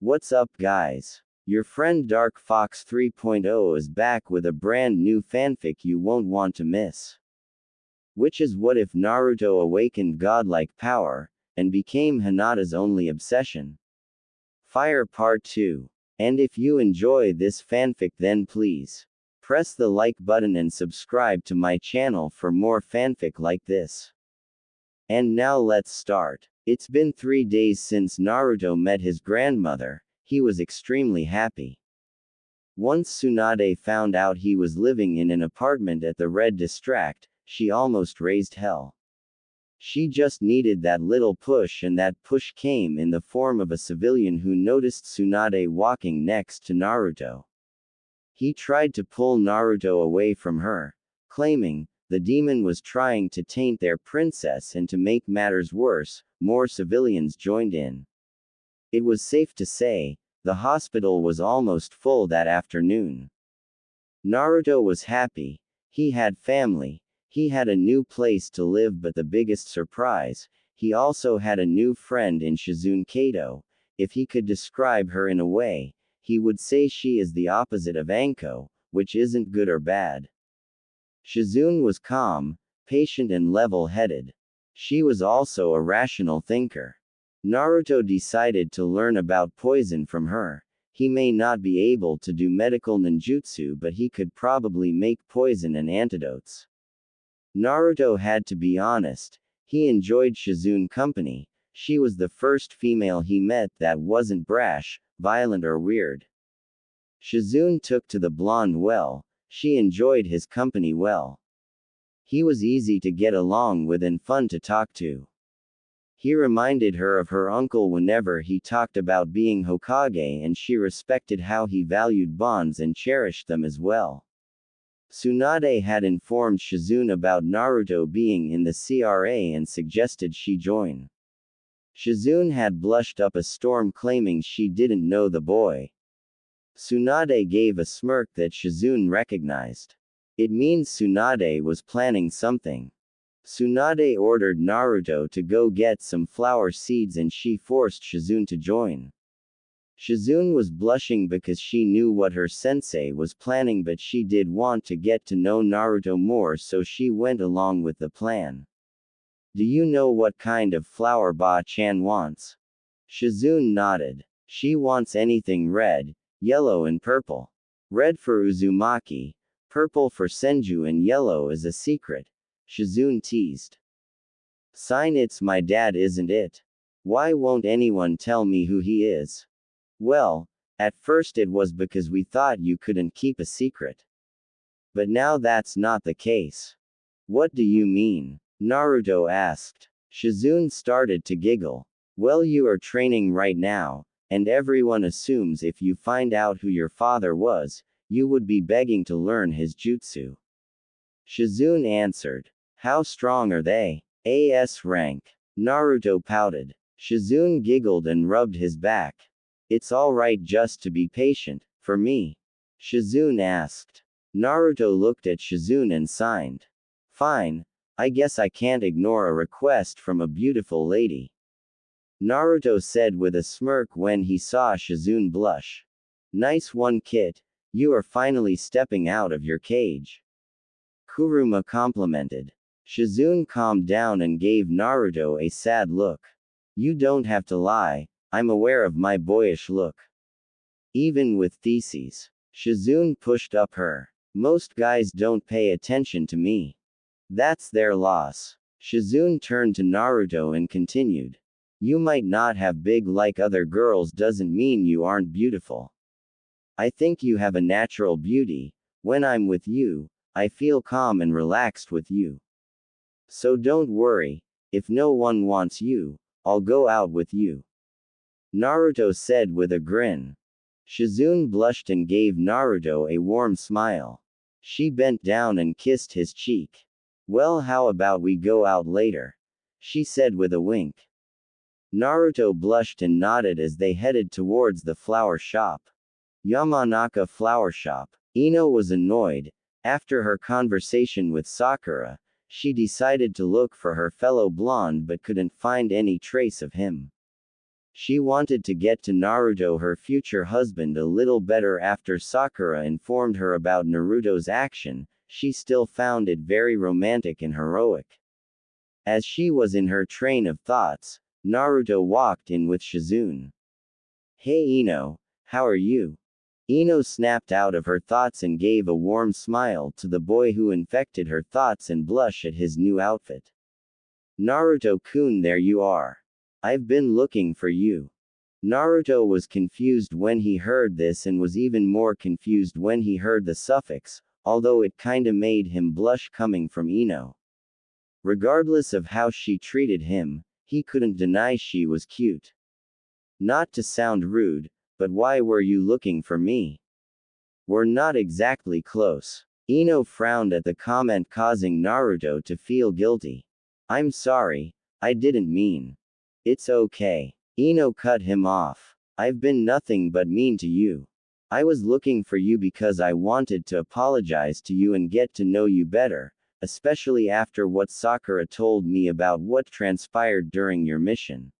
What's up, guys? Your friend Dark Fox 3.0 is back with a brand new fanfic you won't want to miss. Which is what if Naruto awakened godlike power, and became Hinata's only obsession? Fire Part 2. And if you enjoy this fanfic, then please press the like button and subscribe to my channel for more fanfic like this. And now let's start. It's been 3 days since Naruto met his grandmother. He was extremely happy. Once Tsunade found out he was living in an apartment at the Red District, she almost raised hell. She just needed that little push, and that push came in the form of a civilian who noticed Tsunade walking next to Naruto. He tried to pull Naruto away from her, claiming the demon was trying to taint their princess, and to make matters worse, more civilians joined in. It was safe to say, the hospital was almost full that afternoon. Naruto was happy. He had family. He had a new place to live, but the biggest surprise, he also had a new friend in Shizune Kato. If he could describe her in a way, he would say she is the opposite of Anko, which isn't good or bad. Shizune was calm, patient and level-headed. She was also a rational thinker. Naruto decided to learn about poison from her. He may not be able to do medical ninjutsu, but he could probably make poison and antidotes. Naruto had to be honest. He enjoyed Shizune company. She was the first female he met that wasn't brash, violent or weird. Shizune took to the blonde well. She enjoyed his company well. He was easy to get along with and fun to talk to. He reminded her of her uncle whenever he talked about being Hokage, and she respected how he valued bonds and cherished them as well. Tsunade had informed Shizune about Naruto being in the CRA and suggested she join. Shizune had blushed up a storm, claiming she didn't know the boy. Tsunade gave a smirk that Shizune recognized. It means Tsunade was planning something. Tsunade ordered Naruto to go get some flower seeds, and she forced Shizune to join. Shizune was blushing because she knew what her sensei was planning, but she did want to get to know Naruto more, so she went along with the plan. Do you know what kind of flower Ba-chan wants? Shizune nodded. She wants anything red, yellow and purple. Red for Uzumaki, purple for Senju, and yellow is a secret. Shizune teased. Sign, it's my dad, isn't it? Why won't anyone tell me who he is? Well, at first it was because we thought you couldn't keep a secret. But now that's not the case. What do you mean? Naruto asked. Shizune started to giggle. Well, you are training right now, and everyone assumes if you find out who your father was, you would be begging to learn his jutsu. Shizune answered. How strong are they? AS rank. Naruto pouted. Shizune giggled and rubbed his back. It's alright just to be patient, for me. Shizune asked. Naruto looked at Shizune and signed. Fine. I guess I can't ignore a request from a beautiful lady. Naruto said with a smirk when he saw Shizune blush. Nice one, Kit. You are finally stepping out of your cage. Kuruma complimented. Shizune calmed down and gave Naruto a sad look. You don't have to lie, I'm aware of my boyish look. Even with theses. Shizune pushed up her. Most guys don't pay attention to me. That's their loss. Shizune turned to Naruto and continued. You might not have big like other girls doesn't mean you aren't beautiful. I think you have a natural beauty. When I'm with you, I feel calm and relaxed with you. So don't worry, if no one wants you, I'll go out with you. Naruto said with a grin. Shizune blushed and gave Naruto a warm smile. She bent down and kissed his cheek. Well, how about we go out later? She said with a wink. Naruto blushed and nodded as they headed towards the flower shop. Yamanaka Flower Shop. Ino was annoyed. After her conversation with Sakura, she decided to look for her fellow blonde but couldn't find any trace of him. She wanted to get to Naruto, her future husband, a little better. After Sakura informed her about Naruto's action, she still found it very romantic and heroic. As she was in her train of thoughts, Naruto walked in with Shizune. "Hey Ino, how are you?" Ino snapped out of her thoughts and gave a warm smile to the boy who infected her thoughts and blushed at his new outfit. "Naruto-kun, there you are. I've been looking for you." Naruto was confused when he heard this and was even more confused when he heard the suffix, although it kinda made him blush coming from Ino. Regardless of how she treated him, he couldn't deny she was cute. "Not to sound rude, but why were you looking for me? We're not exactly close." Ino frowned at the comment, causing Naruto to feel guilty. "I'm sorry, I didn't mean." "It's okay." Ino cut him off. "I've been nothing but mean to you. I was looking for you because I wanted to apologize to you and get to know you better, especially after what Sakura told me about what transpired during your mission.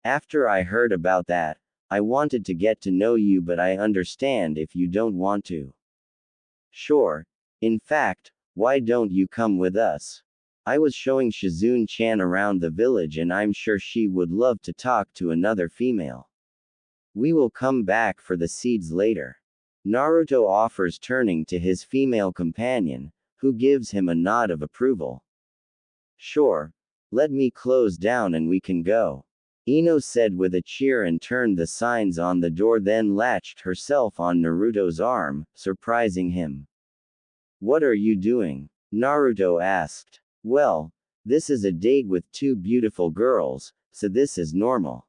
After I heard about that, I wanted to get to know you, but I understand if you don't want to." "Sure. In fact, why don't you come with us? I was showing Shizune-chan around the village and I'm sure she would love to talk to another female. We will come back for the seeds later." Naruto offers, turning to his female companion, who gives him a nod of approval. "Sure. Let me close down and we can go," Ino said with a cheer and turned the signs on the door, then latched herself on Naruto's arm, surprising him. "What are you doing?" Naruto asked. "Well, this is a date with two beautiful girls, so this is normal."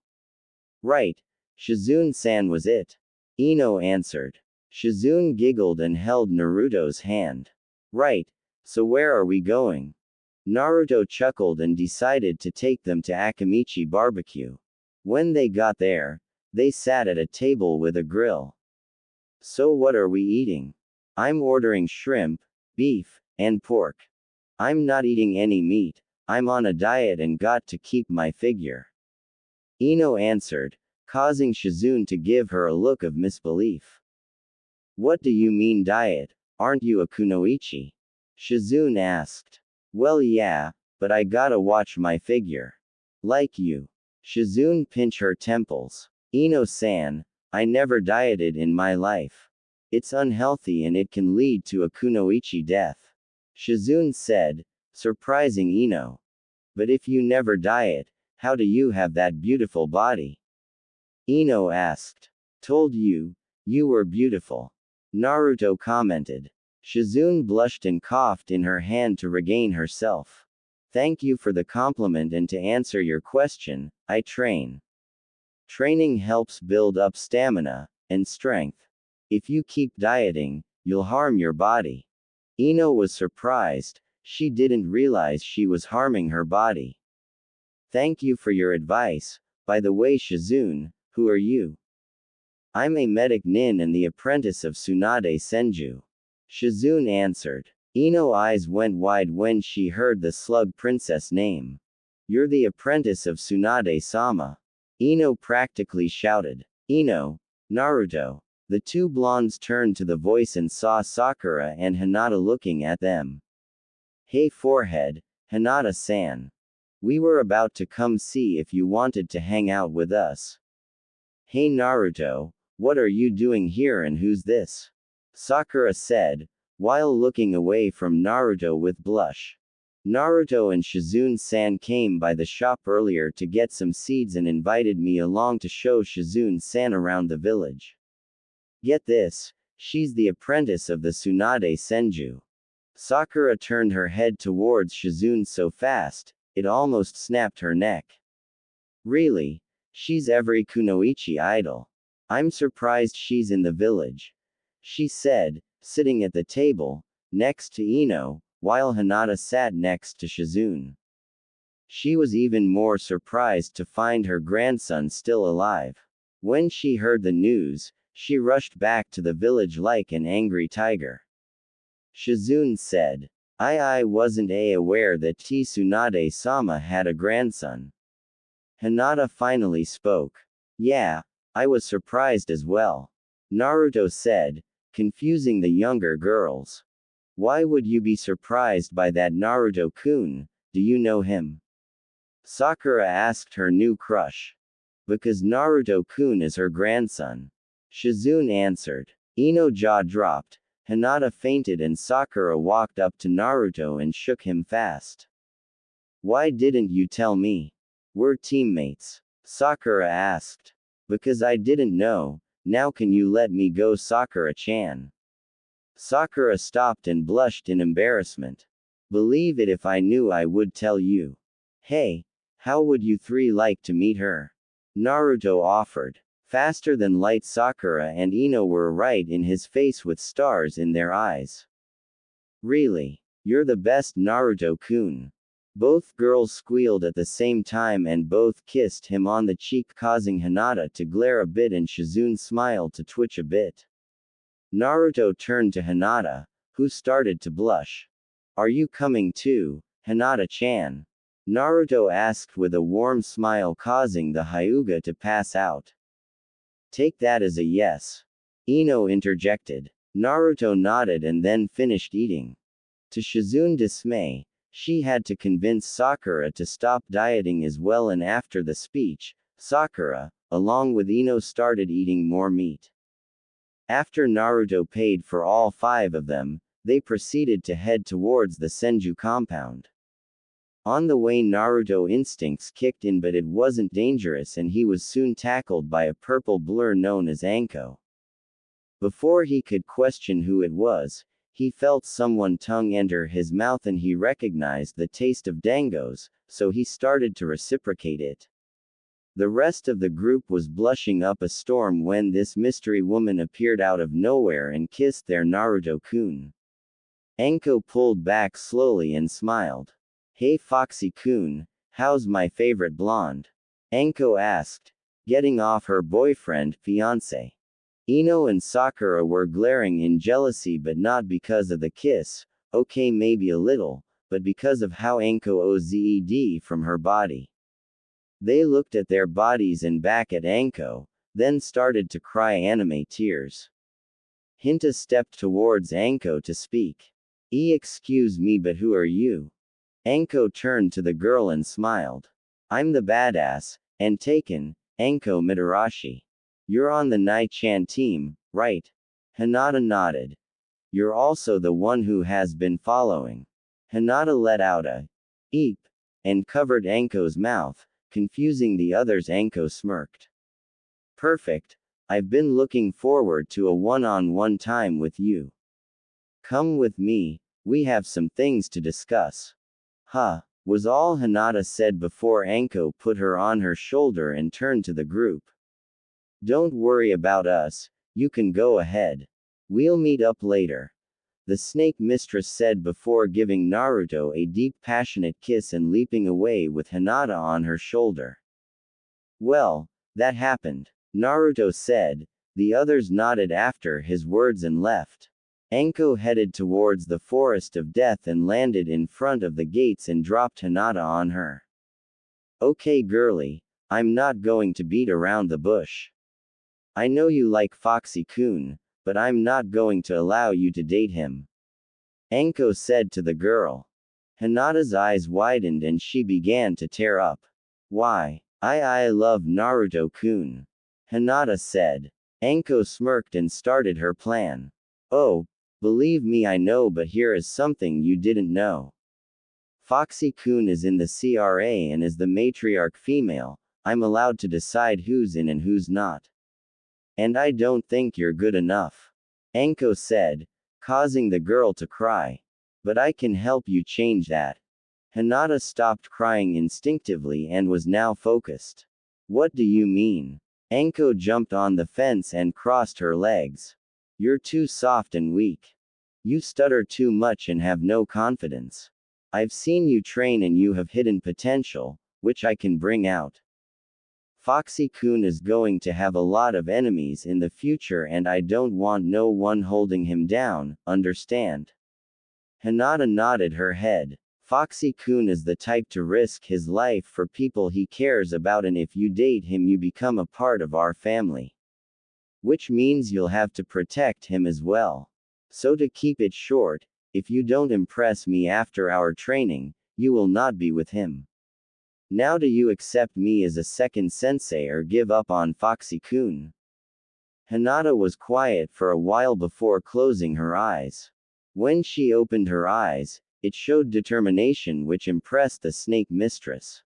"Right. Shizune-san was it?" Ino answered. Shizune giggled and held Naruto's hand. "Right. So where are we going?" Naruto chuckled and decided to take them to Akimichi Barbecue. When they got there, they sat at a table with a grill. "So what are we eating?" "I'm ordering shrimp, beef, and pork. I'm not eating any meat. I'm on a diet and got to keep my figure," Ino answered, causing Shizune to give her a look of misbelief. "What do you mean diet? Aren't you a kunoichi?" Shizune asked. "Well yeah, but I gotta watch my figure. Like you." Shizune pinched her temples. "Ino-san, I never dieted in my life. It's unhealthy and it can lead to a kunoichi death," Shizune said, surprising Ino. "But if you never diet, how do you have that beautiful body?" Ino asked. "Told you, you were beautiful," Naruto commented. Shizune blushed and coughed in her hand to regain herself. "Thank you for the compliment, and to answer your question, I train. Training helps build up stamina and strength. If you keep dieting, you'll harm your body." Ino was surprised. She didn't realize she was harming her body. "Thank you for your advice. By the way, Shizune, who are you?" "I'm a medic nin and the apprentice of Tsunade Senju," Shizune answered. Ino's eyes went wide when she heard the slug princess name. "You're the apprentice of Tsunade-sama," Ino practically shouted. "Ino, Naruto." The two blondes turned to the voice and saw Sakura and Hinata looking at them. "Hey forehead, Hinata-san. We were about to come see if you wanted to hang out with us." "Hey Naruto, what are you doing here and who's this?" Sakura said, while looking away from Naruto with blush. "Naruto and Shizune-san came by the shop earlier to get some seeds and invited me along to show Shizune-san around the village. Get this, she's the apprentice of the Tsunade Senju." Sakura turned her head towards Shizune so fast, it almost snapped her neck. "Really? She's every kunoichi idol. I'm surprised she's in the village," she said, sitting at the table, next to Ino, while Hinata sat next to Shizune. She was even more surprised to find her grandson still alive. When she heard the news, she rushed back to the village like an angry tiger. Shizune said, I wasn't aware that Tsunade-sama had a grandson." Hinata finally spoke. Yeah, I was surprised as well. Naruto said, confusing the younger girls. Why would you be surprised by that Naruto-kun? Do you know him? Sakura asked her new crush. Because Naruto-kun is her grandson. Shizune answered. Ino jaw dropped. Hinata fainted and Sakura walked up to Naruto and shook him fast. Why didn't you tell me? We're teammates. Sakura asked. Because I didn't know. Now can you let me go, Sakura-chan? Sakura stopped and blushed in embarrassment. Believe it, if I knew I would tell you. Hey, how would you three like to meet her? Naruto offered. Faster than light, Sakura and Ino were right in his face with stars in their eyes. Really? You're the best, Naruto-kun. Both girls squealed at the same time and both kissed him on the cheek, causing Hinata to glare a bit and Shizune's smile to twitch a bit. Naruto turned to Hinata, who started to blush. Are you coming too, Hinata-chan? Naruto asked with a warm smile, causing the Hyuga to pass out. Take that as a yes. Ino interjected. Naruto nodded and then finished eating. To Shizune's dismay, she had to convince Sakura to stop dieting as well, and after the speech, Sakura, along with Ino, started eating more meat. After Naruto paid for all 5 of them, they proceeded to head towards the Senju compound. On the way, Naruto instincts kicked in, but it wasn't dangerous and he was soon tackled by a purple blur known as Anko. Before he could question who it was, he felt someone's tongue enter his mouth and he recognized the taste of dangos, so he started to reciprocate it. The rest of the group was blushing up a storm when this mystery woman appeared out of nowhere and kissed their Naruto-kun. Anko pulled back slowly and smiled. Hey Foxy-kun, how's my favorite blonde? Anko asked, getting off her boyfriend, fiancé. Ino and Sakura were glaring in jealousy, but not because of the kiss, okay maybe a little, but because of how Anko ozed from her body. They looked at their bodies and back at Anko, then started to cry anime tears. Hinata stepped towards Anko to speak. Excuse me, but who are you? Anko turned to the girl and smiled. I'm the badass, and taken, Anko Mitarashi. You're on the Nai-chan team, right? Hinata nodded. You're also the one who has been following. Hinata let out a eep, and covered Anko's mouth, confusing the others. Anko smirked. Perfect, I've been looking forward to a one-on-one time with you. Come with me, we have some things to discuss. Huh, was all Hinata said before Anko put her on her shoulder and turned to the group. Don't worry about us, you can go ahead. We'll meet up later. The snake mistress said before giving Naruto a deep passionate kiss and leaping away with Hinata on her shoulder. Well, that happened, Naruto said. The others nodded after his words and left. Anko headed towards the forest of death and landed in front of the gates and dropped Hinata on her. Okay girlie, I'm not going to beat around the bush. I know you like Foxy-kun, but I'm not going to allow you to date him. Anko said to the girl. Hinata's eyes widened and she began to tear up. Why? I love Naruto-kun. Hinata said. Anko smirked and started her plan. Oh, believe me I know, but here is something you didn't know. Foxy-kun is in the CRA and is the matriarch female. I'm allowed to decide who's in and who's not. And I don't think you're good enough. Anko said, causing the girl to cry. But I can help you change that. Hinata stopped crying instinctively and was now focused. What do you mean? Anko jumped on the fence and crossed her legs. You're too soft and weak. You stutter too much and have no confidence. I've seen you train and you have hidden potential, which I can bring out. Foxy-kun is going to have a lot of enemies in the future and I don't want no one holding him down, understand? Hinata nodded her head. Foxy-kun is the type to risk his life for people he cares about, and if you date him you become a part of our family. Which means you'll have to protect him as well. So to keep it short, if you don't impress me after our training, you will not be with him. Now do you accept me as a second sensei or give up on Foxy-kun? Hinata was quiet for a while before closing her eyes. When she opened her eyes, it showed determination which impressed the snake mistress.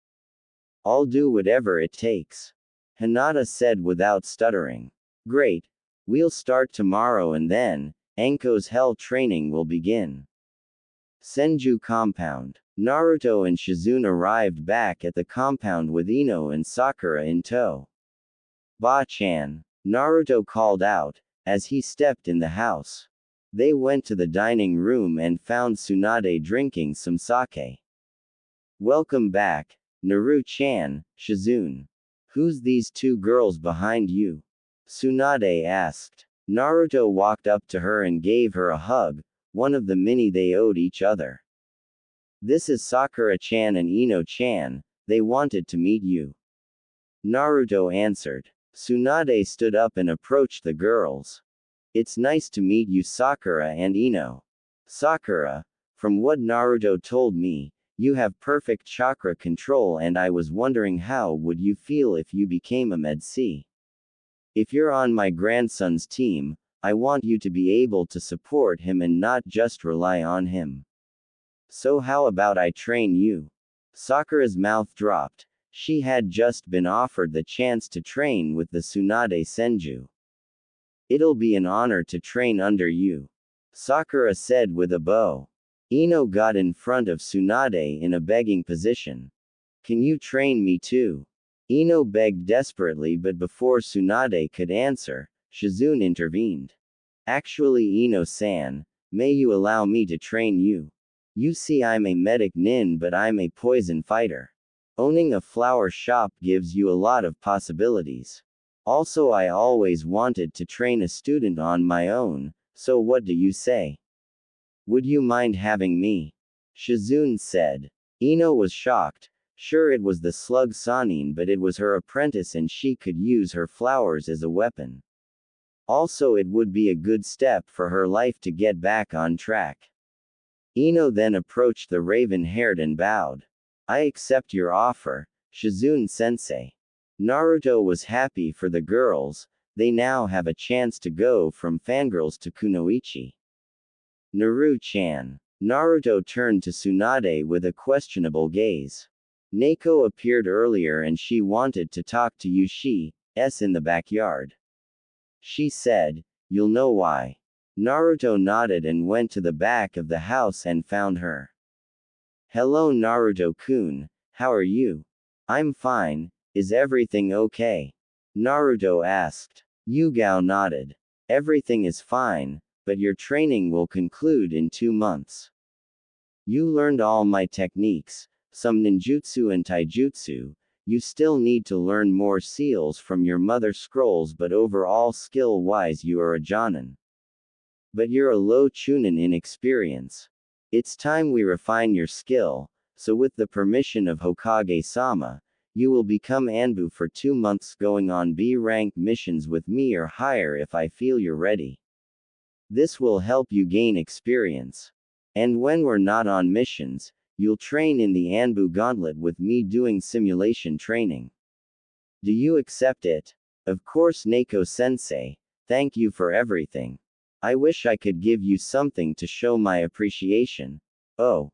I'll do whatever it takes, Hinata said without stuttering. Great. We'll start tomorrow and then, Anko's hell training will begin. Senju Compound. Naruto and Shizune arrived back at the compound with Ino and Sakura in tow. Ba-chan, Naruto called out, as he stepped in the house. They went to the dining room and found Tsunade drinking some sake. Welcome back, Naru-chan, Shizune. Who's these two girls behind you? Tsunade asked. Naruto walked up to her and gave her a hug, one of the many they owed each other. This is Sakura-chan and Ino-chan, they wanted to meet you. Naruto answered. Tsunade stood up and approached the girls. It's nice to meet you, Sakura and Ino. Sakura, from what Naruto told me, you have perfect chakra control, and I was wondering how would you feel if you became a Med-C. If you're on my grandson's team, I want you to be able to support him and not just rely on him. So how about I train you? Sakura's mouth dropped. She had just been offered the chance to train with the Tsunade Senju. It'll be an honor to train under you, Sakura said with a bow. Ino got in front of Tsunade in a begging position. Can you train me too? Ino begged desperately, but before Tsunade could answer, Shizune intervened. Actually, Ino-san, may you allow me to train you? You see, I'm a medic nin, but I'm a poison fighter. Owning a flower shop gives you a lot of possibilities. Also, I always wanted to train a student on my own, so what do you say? Would you mind having me? Shizune said. Ino was shocked. Sure, it was the slug Sanin, but it was her apprentice and she could use her flowers as a weapon. Also, it would be a good step for her life to get back on track. Ino then approached the raven-haired and bowed. I accept your offer, Shizune-sensei. Naruto was happy for the girls, they now have a chance to go from fangirls to kunoichi. Naru-chan. Naruto turned to Tsunade with a questionable gaze. Neiko appeared earlier and she wanted to talk to Yushi-s in the backyard. She said, you'll know why. Naruto nodded and went to the back of the house and found her. Hello Naruto-kun, how are you? I'm fine, is everything okay? Naruto asked. Yugao nodded. Everything is fine, but your training will conclude in 2 months. You learned all my techniques, some ninjutsu and taijutsu, you still need to learn more seals from your mother scrolls, but overall skill-wise you are a jonin. But you're a low chunin in experience. It's time we refine your skill, so with the permission of Hokage-sama, you will become Anbu for 2 months going on B-rank missions with me or higher if I feel you're ready. This will help you gain experience. And when we're not on missions, you'll train in the Anbu Gauntlet with me doing simulation training. Do you accept it? Of course Neiko-sensei, thank you for everything. I wish I could give you something to show my appreciation. Oh.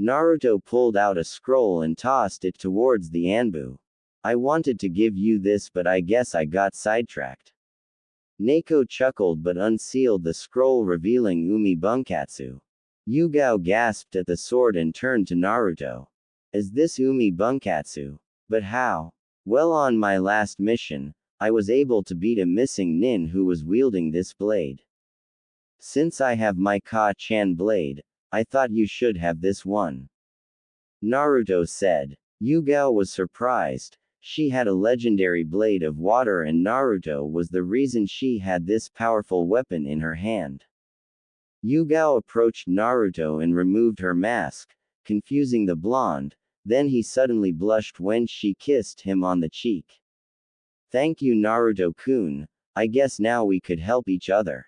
Naruto pulled out a scroll and tossed it towards the Anbu. I wanted to give you this, but I guess I got sidetracked. Neiko chuckled but unsealed the scroll, revealing Umi Bunkatsu. Yugao gasped at the sword and turned to Naruto. Is this Umi Bunkatsu? But how? Well, on my last mission, I was able to beat a missing nin who was wielding this blade. Since I have my Ka-chan blade, I thought you should have this one. Naruto said. Yugao was surprised. She had a legendary blade of water and Naruto was the reason she had this powerful weapon in her hand. Yugao approached Naruto and removed her mask, confusing the blonde, then he suddenly blushed when she kissed him on the cheek. Thank you Naruto-kun, I guess now we could help each other.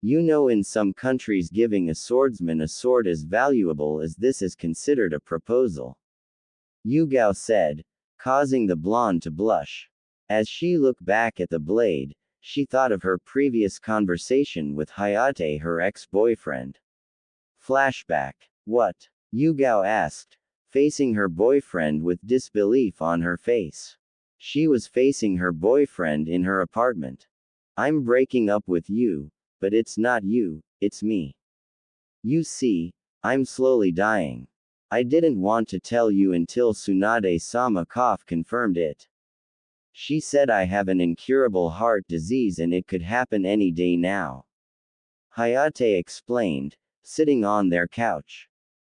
You know in some countries giving a swordsman a sword as valuable as this is considered a proposal. Yugao said, causing the blonde to blush. As she looked back at the blade, she thought of her previous conversation with Hayate, her ex-boyfriend. Flashback. What? Yugao asked, facing her boyfriend with disbelief on her face. She was facing her boyfriend in her apartment. I'm breaking up with you, but it's not you, it's me. You see, I'm slowly dying. I didn't want to tell you until Tsunade-sama confirmed it. She said I have an incurable heart disease and it could happen any day now. Hayate explained, sitting on their couch.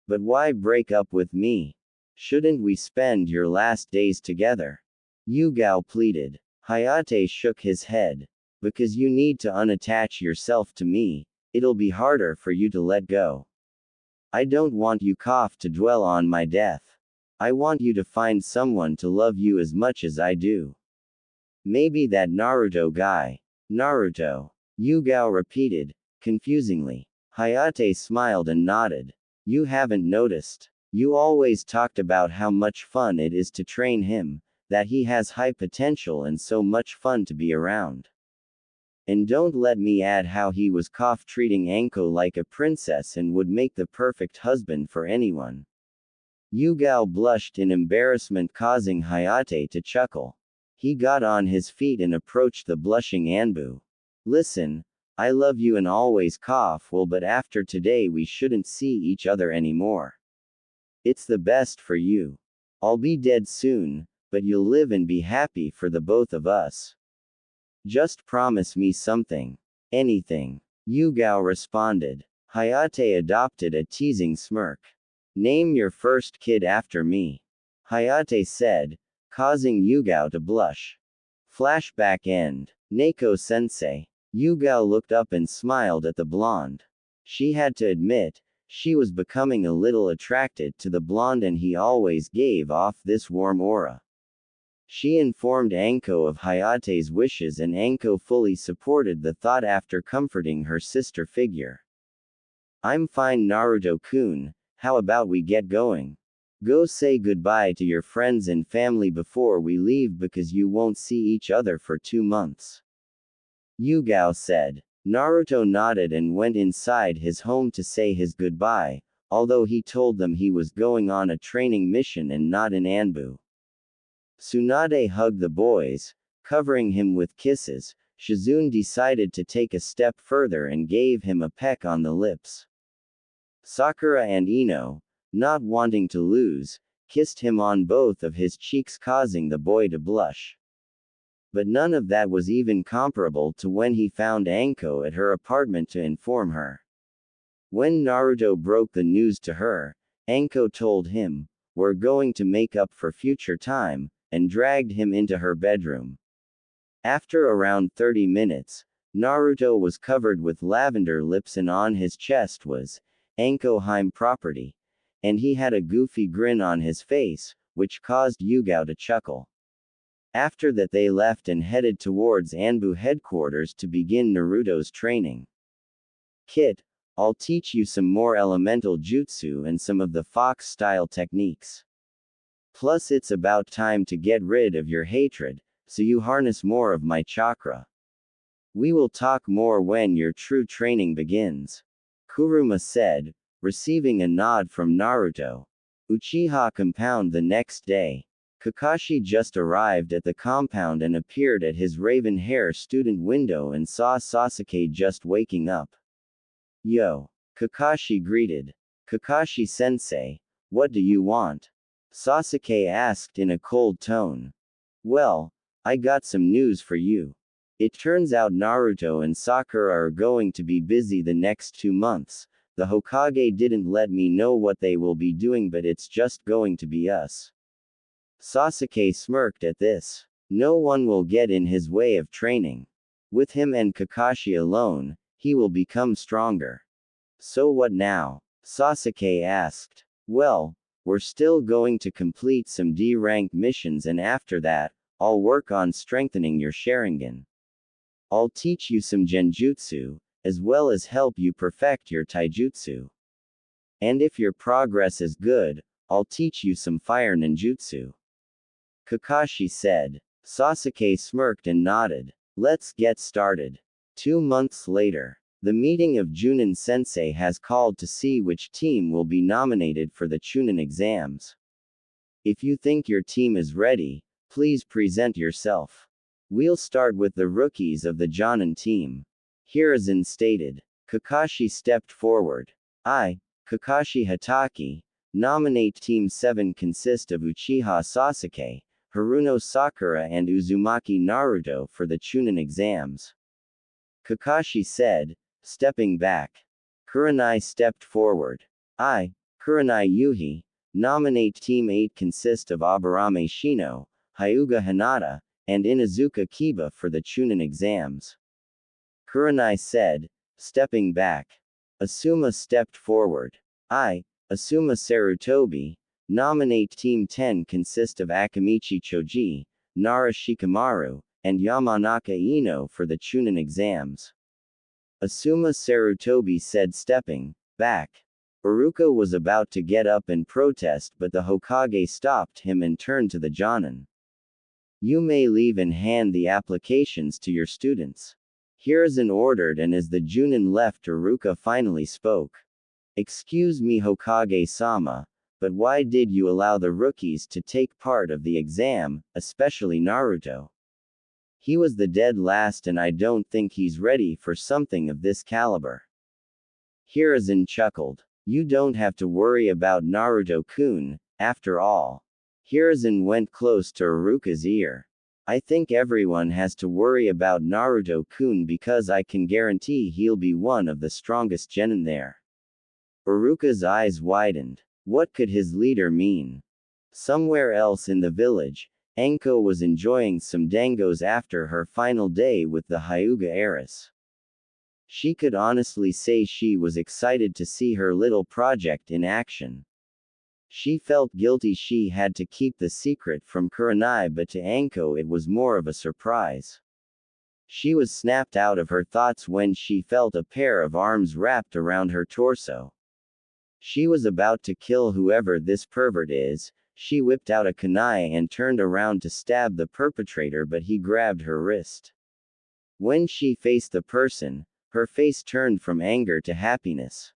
But why break up with me? Shouldn't we spend your last days together? Yugao pleaded. Hayate shook his head. Because you need to unattach yourself to me, it'll be harder for you to let go. I don't want you to dwell on my death. I want you to find someone to love you as much as I do. Maybe that Naruto guy. Naruto. Yugao repeated, confusingly. Hayate smiled and nodded. You haven't noticed. You always talked about how much fun it is to train him, that he has high potential and so much fun to be around. And don't let me add how he was treating Anko like a princess and would make the perfect husband for anyone. Yugao blushed in embarrassment, causing Hayate to chuckle. He got on his feet and approached the blushing Anbu. Listen, I love you and always will, but after today we shouldn't see each other anymore. It's the best for you. I'll be dead soon, but you'll live and be happy for the both of us. Just promise me something. Anything. Yugao responded. Hayate adopted a teasing smirk. Name your first kid after me. Hayate said, causing Yugao to blush. Flashback end. Neko-sensei. Yugao looked up and smiled at the blonde. She had to admit, she was becoming a little attracted to the blonde and he always gave off this warm aura. She informed Anko of Hayate's wishes and Anko fully supported the thought after comforting her sister figure. I'm fine Naruto-kun, how about we get going? Go say goodbye to your friends and family before we leave because you won't see each other for 2 months. Yugao said. Naruto nodded and went inside his home to say his goodbye, although he told them he was going on a training mission and not in Anbu. Tsunade hugged the boys, covering him with kisses. Shizune decided to take a step further and gave him a peck on the lips. Sakura and Ino, not wanting to lose, kissed him on both of his cheeks, causing the boy to blush. But none of that was even comparable to when he found Anko at her apartment to inform her. When Naruto broke the news to her, Anko told him, "We're going to make up for future time," and dragged him into her bedroom. After around 30 minutes, Naruto was covered with lavender lips and on his chest was Anko Heim property, and he had a goofy grin on his face, which caused Yugao to chuckle. After that they left and headed towards Anbu headquarters to begin Naruto's training. Kit, I'll teach you some more elemental jutsu and some of the fox-style techniques. Plus it's about time to get rid of your hatred, so you harness more of my chakra. We will talk more when your true training begins. Kuruma said, receiving a nod from Naruto. Uchiha compound the next day. Kakashi just arrived at the compound and appeared at his raven hair student window and saw Sasuke just waking up. Yo! Kakashi greeted. Kakashi-sensei, what do you want? Sasuke asked in a cold tone. Well, I got some news for you. It turns out Naruto and Sakura are going to be busy the next 2 months. The Hokage didn't let me know what they will be doing, but it's just going to be us. Sasuke smirked at this. No one will get in his way of training. With him and Kakashi alone, he will become stronger. So what now? Sasuke asked. Well, we're still going to complete some D-rank missions, and after that, I'll work on strengthening your Sharingan. I'll teach you some Genjutsu, as well as help you perfect your Taijutsu. And if your progress is good, I'll teach you some fire ninjutsu. Kakashi said. Sasuke smirked and nodded. Let's get started. 2 months later. The meeting of Junin Sensei has called to see which team will be nominated for the Chunin exams. If you think your team is ready, please present yourself. We'll start with the rookies of the Jonin team. Hiruzen stated. Kakashi stepped forward. I, Kakashi Hatake, nominate Team 7 consist of Uchiha Sasuke, Haruno Sakura and Uzumaki Naruto for the Chunin exams. Kakashi said, stepping back. Kurenai stepped forward. I, Kurenai Yuhi, nominate Team 8 consist of Aburame Shino, Hyuga Hinata, and Inazuka Kiba for the Chunin exams. Kurenai said, stepping back. Asuma stepped forward. I, Asuma Sarutobi, nominate Team 10 consist of Akamichi Choji, Nara Shikamaru, and Yamanaka Ino for the Chunin exams. Asuma Sarutobi said, stepping back. Iruka was about to get up and protest, but the Hokage stopped him and turned to the Jonin. You may leave and hand the applications to your students. Hiruzen ordered, and as the Junin left, Iruka finally spoke. Excuse me, Hokage-sama, but why did you allow the rookies to take part of the exam, especially Naruto? He was the dead last, and I don't think he's ready for something of this caliber. Hiruzen chuckled. You don't have to worry about Naruto-kun, after all. Hiruzen went close to Iruka's ear. I think everyone has to worry about Naruto-kun because I can guarantee he'll be one of the strongest genin there. Iruka's eyes widened. What could his leader mean? Somewhere else in the village, Anko was enjoying some dangos after her final day with the Hyuga heiress. She could honestly say she was excited to see her little project in action. She felt guilty she had to keep the secret from Kurenai, but to Anko it was more of a surprise. She was snapped out of her thoughts when she felt a pair of arms wrapped around her torso. She was about to kill whoever this pervert is. She whipped out a kunai and turned around to stab the perpetrator, but he grabbed her wrist. When she faced the person, her face turned from anger to happiness.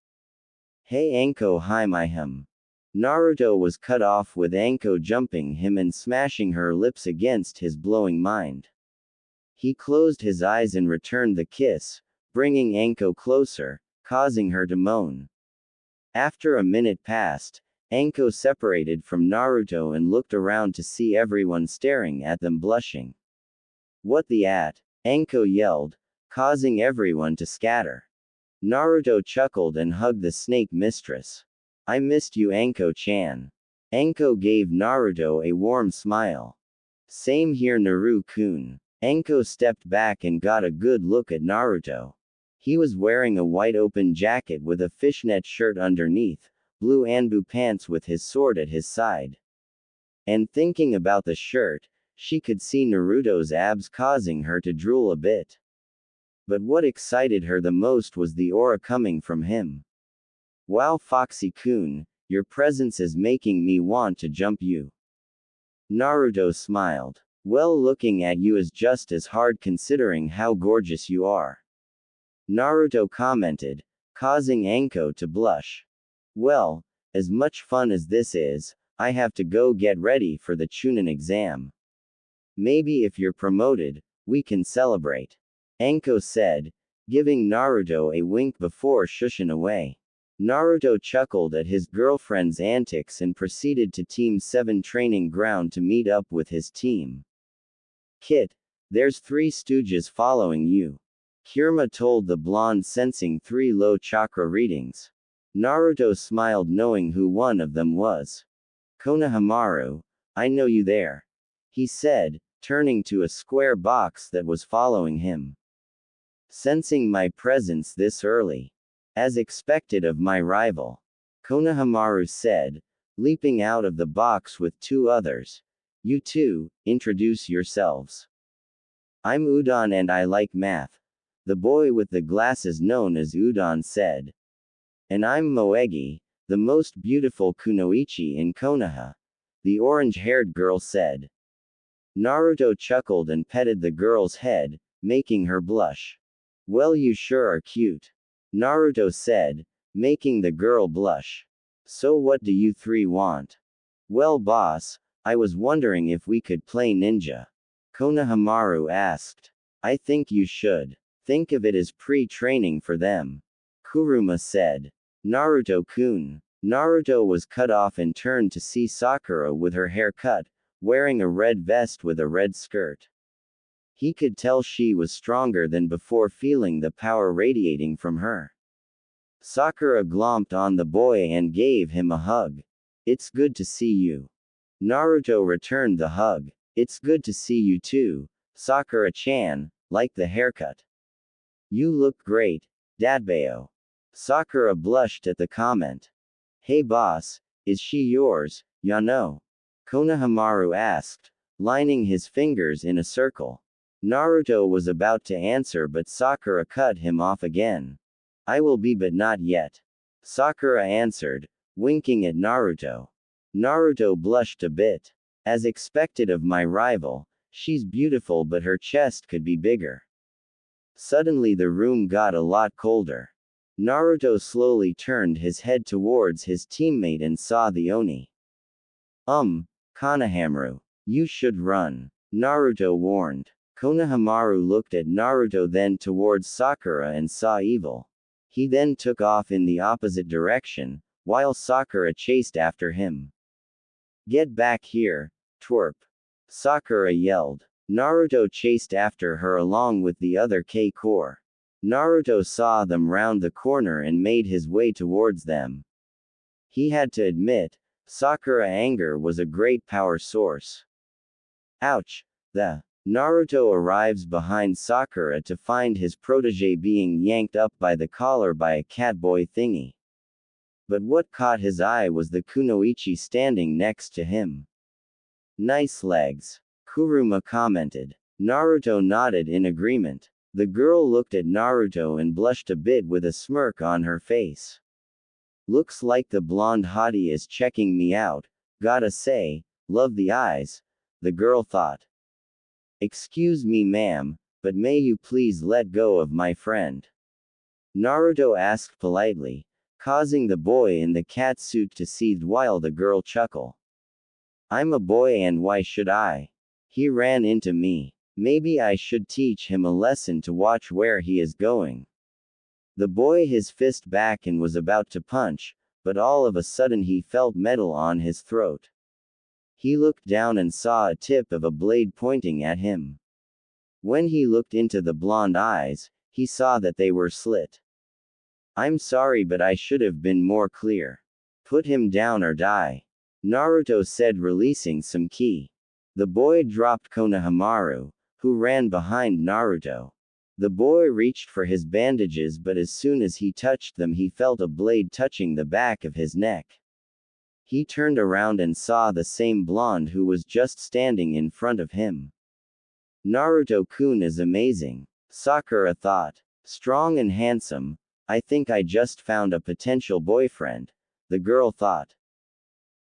Hey Anko, hi my hum. Naruto was cut off with Anko jumping him and smashing her lips against his blowing mind. He closed his eyes and returned the kiss, bringing Anko closer, causing her to moan. After a minute passed, Anko separated from Naruto and looked around to see everyone staring at them blushing. What the at? Anko yelled, causing everyone to scatter. Naruto chuckled and hugged the snake mistress. I missed you, Anko-chan. Anko gave Naruto a warm smile. Same here, Naru-kun. Anko stepped back and got a good look at Naruto. He was wearing a white open jacket with a fishnet shirt underneath, blue Anbu pants with his sword at his side. And thinking about the shirt, she could see Naruto's abs, causing her to drool a bit. But what excited her the most was the aura coming from him. Wow, Foxy-kun, your presence is making me want to jump you. Naruto smiled. Well, looking at you is just as hard considering how gorgeous you are. Naruto commented, causing Anko to blush. Well, as much fun as this is, I have to go get ready for the Chunin exam. Maybe if you're promoted, we can celebrate. Anko said, giving Naruto a wink before shushing away. Naruto chuckled at his girlfriend's antics and proceeded to Team 7 training ground to meet up with his team. Kit, there's 3 stooges following you. Kurama told the blonde, sensing 3 low chakra readings. Naruto smiled knowing who one of them was. Konohamaru, I know you there. He said, turning to a square box that was following him. Sensing my presence this early. As expected of my rival. Konohamaru said, leaping out of the box with two others. You two, introduce yourselves. I'm Udon and I like math. The boy with the glasses known as Udon said. And I'm Moegi, the most beautiful kunoichi in Konoha. The orange-haired girl said. Naruto chuckled and petted the girl's head, making her blush. Well, you sure are cute. Naruto said, making the girl blush. So what do you three want? Well, boss, I was wondering if we could play ninja. Konohamaru asked. I think you should. Think of it as pre-training for them. Kuruma said. Naruto-kun. Naruto was cut off and turned to see Sakura with her hair cut, wearing a red vest with a red skirt. He could tell she was stronger than before, feeling the power radiating from her. Sakura glomped on the boy and gave him a hug. It's good to see you. Naruto returned the hug. It's good to see you too, Sakura-chan, like the haircut. You look great, Dadbeo. Sakura blushed at the comment. Hey boss, is she yours, Yano? Konohamaru asked, lining his fingers in a circle. Naruto was about to answer but Sakura cut him off again. I will be but not yet. Sakura answered, winking at Naruto. Naruto blushed a bit. As expected of my rival, she's beautiful but her chest could be bigger. Suddenly the room got a lot colder. Naruto slowly turned his head towards his teammate and saw the Oni. Konohamaru. You should run. Naruto warned. Konohamaru looked at Naruto then towards Sakura and saw evil. He then took off in the opposite direction, while Sakura chased after him. Get back here, twerp. Sakura yelled. Naruto chased after her along with the other K-core. Naruto saw them round the corner and made his way towards them. He had to admit, Sakura anger was a great power source. Ouch! Naruto arrives behind Sakura to find his protege being yanked up by the collar by a catboy thingy. But what caught his eye was the kunoichi standing next to him. Nice legs. Kuruma commented. Naruto nodded in agreement. The girl looked at Naruto and blushed a bit with a smirk on her face. Looks like the blonde hottie is checking me out, gotta say, love the eyes, the girl thought. Excuse me ma'am, but may you please let go of my friend? Naruto asked politely, causing the boy in the cat suit to seethe while the girl chuckled. I'm a boy and why should I? He ran into me. Maybe I should teach him a lesson to watch where he is going. The boy his fist back and was about to punch, but all of a sudden he felt metal on his throat. He looked down and saw a tip of a blade pointing at him. When he looked into the blonde eyes, he saw that they were slit. I'm sorry but I should have been more clear. Put him down or die. Naruto said, releasing some ki. The boy dropped Konohamaru, who ran behind Naruto. The boy reached for his bandages but as soon as he touched them he felt a blade touching the back of his neck. He turned around and saw the same blonde who was just standing in front of him. Naruto-kun is amazing, Sakura thought. Strong and handsome, I think I just found a potential boyfriend, the girl thought.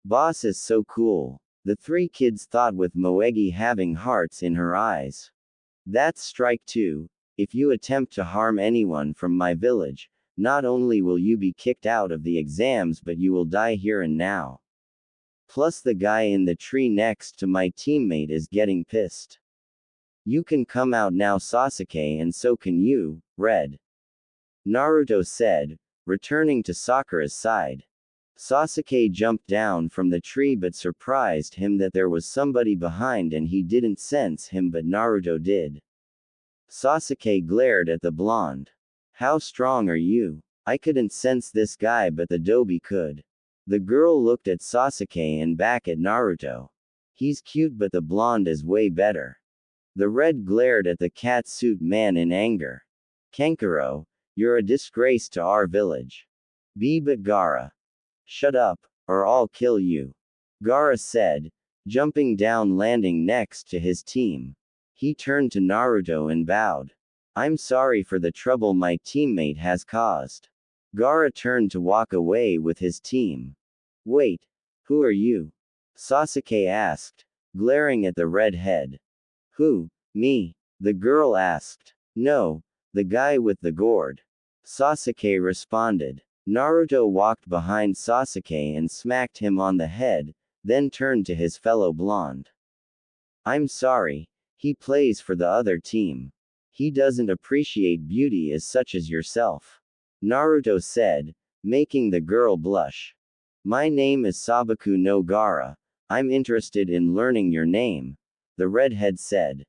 Boss is so cool, the three kids thought with Moegi having hearts in her eyes. That's strike 2, if you attempt to harm anyone from my village, not only will you be kicked out of the exams but you will die here and now. Plus the guy in the tree next to my teammate is getting pissed. You can come out now Sasuke and so can you, Red. Naruto said, returning to Sakura's side. Sasuke jumped down from the tree but surprised him that there was somebody behind and he didn't sense him but Naruto did. Sasuke glared at the blonde. How strong are you? I couldn't sense this guy but the Dobi could. The girl looked at Sasuke and back at Naruto. He's cute but the blonde is way better. The red glared at the cat suit man in anger. Kankuro, you're a disgrace to our village. Be but Gaara. Shut up, or I'll kill you. Gaara said, jumping down landing next to his team. He turned to Naruto and bowed. I'm sorry for the trouble my teammate has caused. Gaara turned to walk away with his team. Wait, who are you? Sasuke asked, glaring at the redhead. Who, me? The girl asked. No, the guy with the gourd. Sasuke responded. Naruto walked behind Sasuke and smacked him on the head, then turned to his fellow blonde. I'm sorry, he plays for the other team. He doesn't appreciate beauty as such as yourself. Naruto said, making the girl blush. My name is Sabaku no Gaara. I'm interested in learning your name, the redhead said.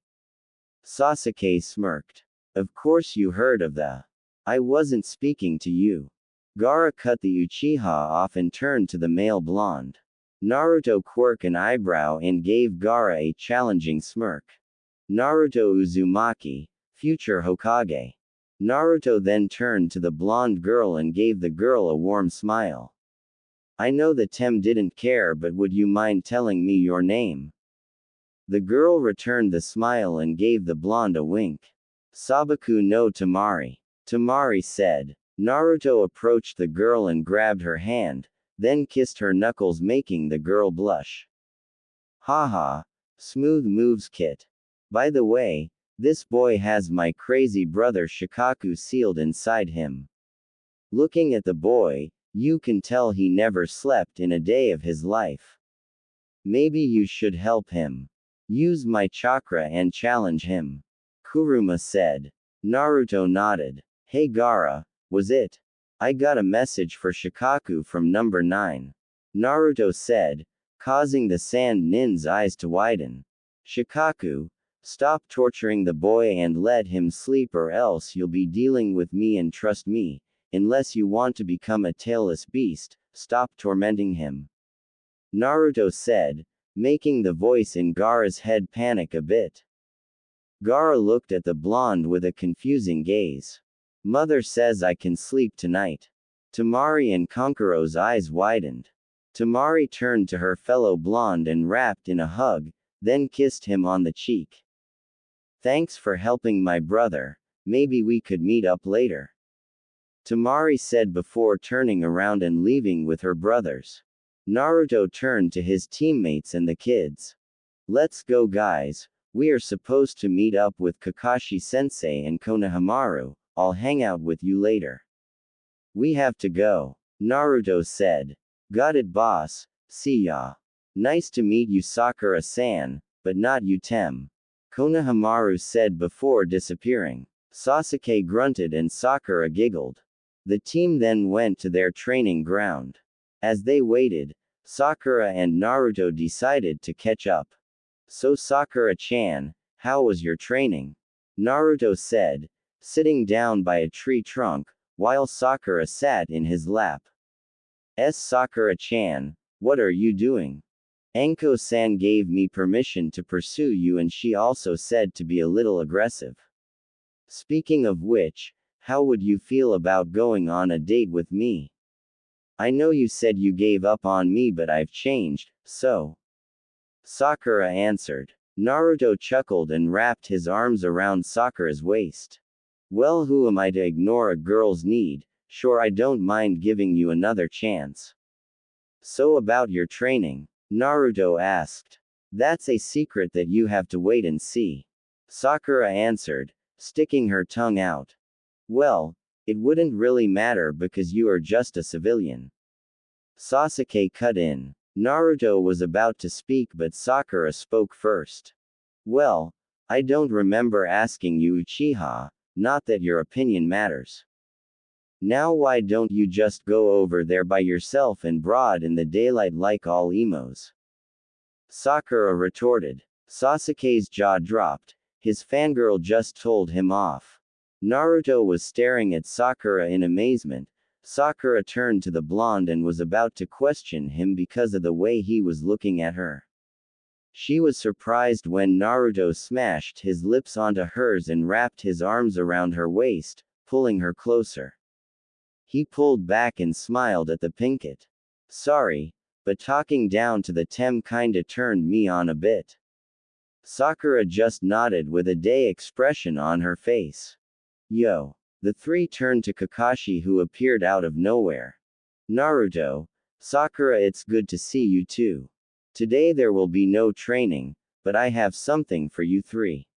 Sasuke smirked. Of course you heard of the. I wasn't speaking to you. Gaara cut the Uchiha off and turned to the male blonde. Naruto quirked an eyebrow and gave Gaara a challenging smirk. Naruto Uzumaki, future Hokage. Naruto then turned to the blonde girl and gave the girl a warm smile. I know the Tem didn't care, but would you mind telling me your name? The girl returned the smile and gave the blonde a wink. Sabaku no Tamari. Tamari said. Naruto approached the girl and grabbed her hand, then kissed her knuckles, making the girl blush. Haha. Smooth moves, Kit. By the way, this boy has my crazy brother Shikaku sealed inside him. Looking at the boy, you can tell he never slept in a day of his life. Maybe you should help him. Use my chakra and challenge him. Kuruma said. Naruto nodded. Hey Gaara, was it? I got a message for Shikaku from number 9. Naruto said, causing the Sand Nin's eyes to widen. Shikaku, stop torturing the boy and let him sleep, or else you'll be dealing with me, and trust me, unless you want to become a tailless beast, stop tormenting him. Naruto said, making the voice in Gaara's head panic a bit. Gaara looked at the blonde with a confusing gaze. Mother says I can sleep tonight. Tamari and Konkuro's eyes widened. Tamari turned to her fellow blonde and wrapped in a hug, then kissed him on the cheek. Thanks for helping my brother, maybe we could meet up later. Tamari said before turning around and leaving with her brothers. Naruto turned to his teammates and the kids. Let's go guys, we are supposed to meet up with Kakashi-sensei and Konohamaru. I'll hang out with you later. We have to go, Naruto said. Got it boss, see ya. Nice to meet you Sakura-san, but not you Tem. Konohamaru said before disappearing. Sasuke grunted and Sakura giggled. The team then went to their training ground. As they waited, Sakura and Naruto decided to catch up. So Sakura-chan, how was your training? Naruto said, sitting down by a tree trunk, while Sakura sat in his lap. Sakura-chan, what are you doing? Anko-san gave me permission to pursue you, and she also said to be a little aggressive. Speaking of which, how would you feel about going on a date with me? I know you said you gave up on me, but I've changed, so. Sakura answered. Naruto chuckled and wrapped his arms around Sakura's waist. Well, who am I to ignore a girl's need? Sure, I don't mind giving you another chance. So about your training? Naruto asked. That's a secret that you have to wait and see. Sakura answered, sticking her tongue out. Well, it wouldn't really matter because you are just a civilian. Sasuke cut in. Naruto was about to speak, but Sakura spoke first. Well, I don't remember asking you Uchiha, not that your opinion matters. Now why don't you just go over there by yourself in broad in the daylight like all emos? Sakura retorted. Sasuke's jaw dropped. His fangirl just told him off. Naruto was staring at Sakura in amazement. Sakura turned to the blonde and was about to question him because of the way he was looking at her. She was surprised when Naruto smashed his lips onto hers and wrapped his arms around her waist, pulling her closer. He pulled back and smiled at the pinkett. Sorry, but talking down to the tem kinda turned me on a bit. Sakura just nodded with a day expression on her face. Yo. The three turned to Kakashi, who appeared out of nowhere. Naruto, Sakura, it's good to see you too. Today there will be no training, but I have something for you three.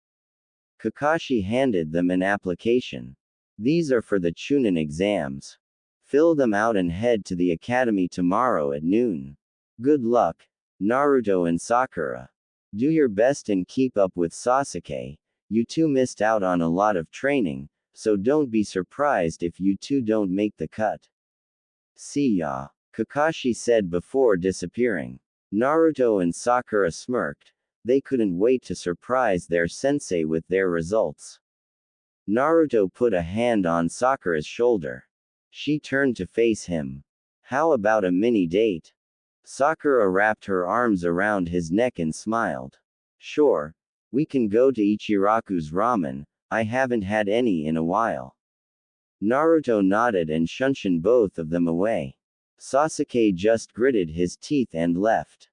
Kakashi handed them an application. These are for the Chunin exams. Fill them out and head to the academy tomorrow at noon. Good luck, Naruto and Sakura. Do your best and keep up with Sasuke. You two missed out on a lot of training, so don't be surprised if you two don't make the cut. See ya, Kakashi said before disappearing. Naruto and Sakura smirked. They couldn't wait to surprise their sensei with their results. Naruto put a hand on Sakura's shoulder. She turned to face him. How about a mini date? Sakura wrapped her arms around his neck and smiled. Sure. We can go to Ichiraku's ramen, I haven't had any in a while. Naruto nodded and shunshed both of them away. Sasuke just gritted his teeth and left.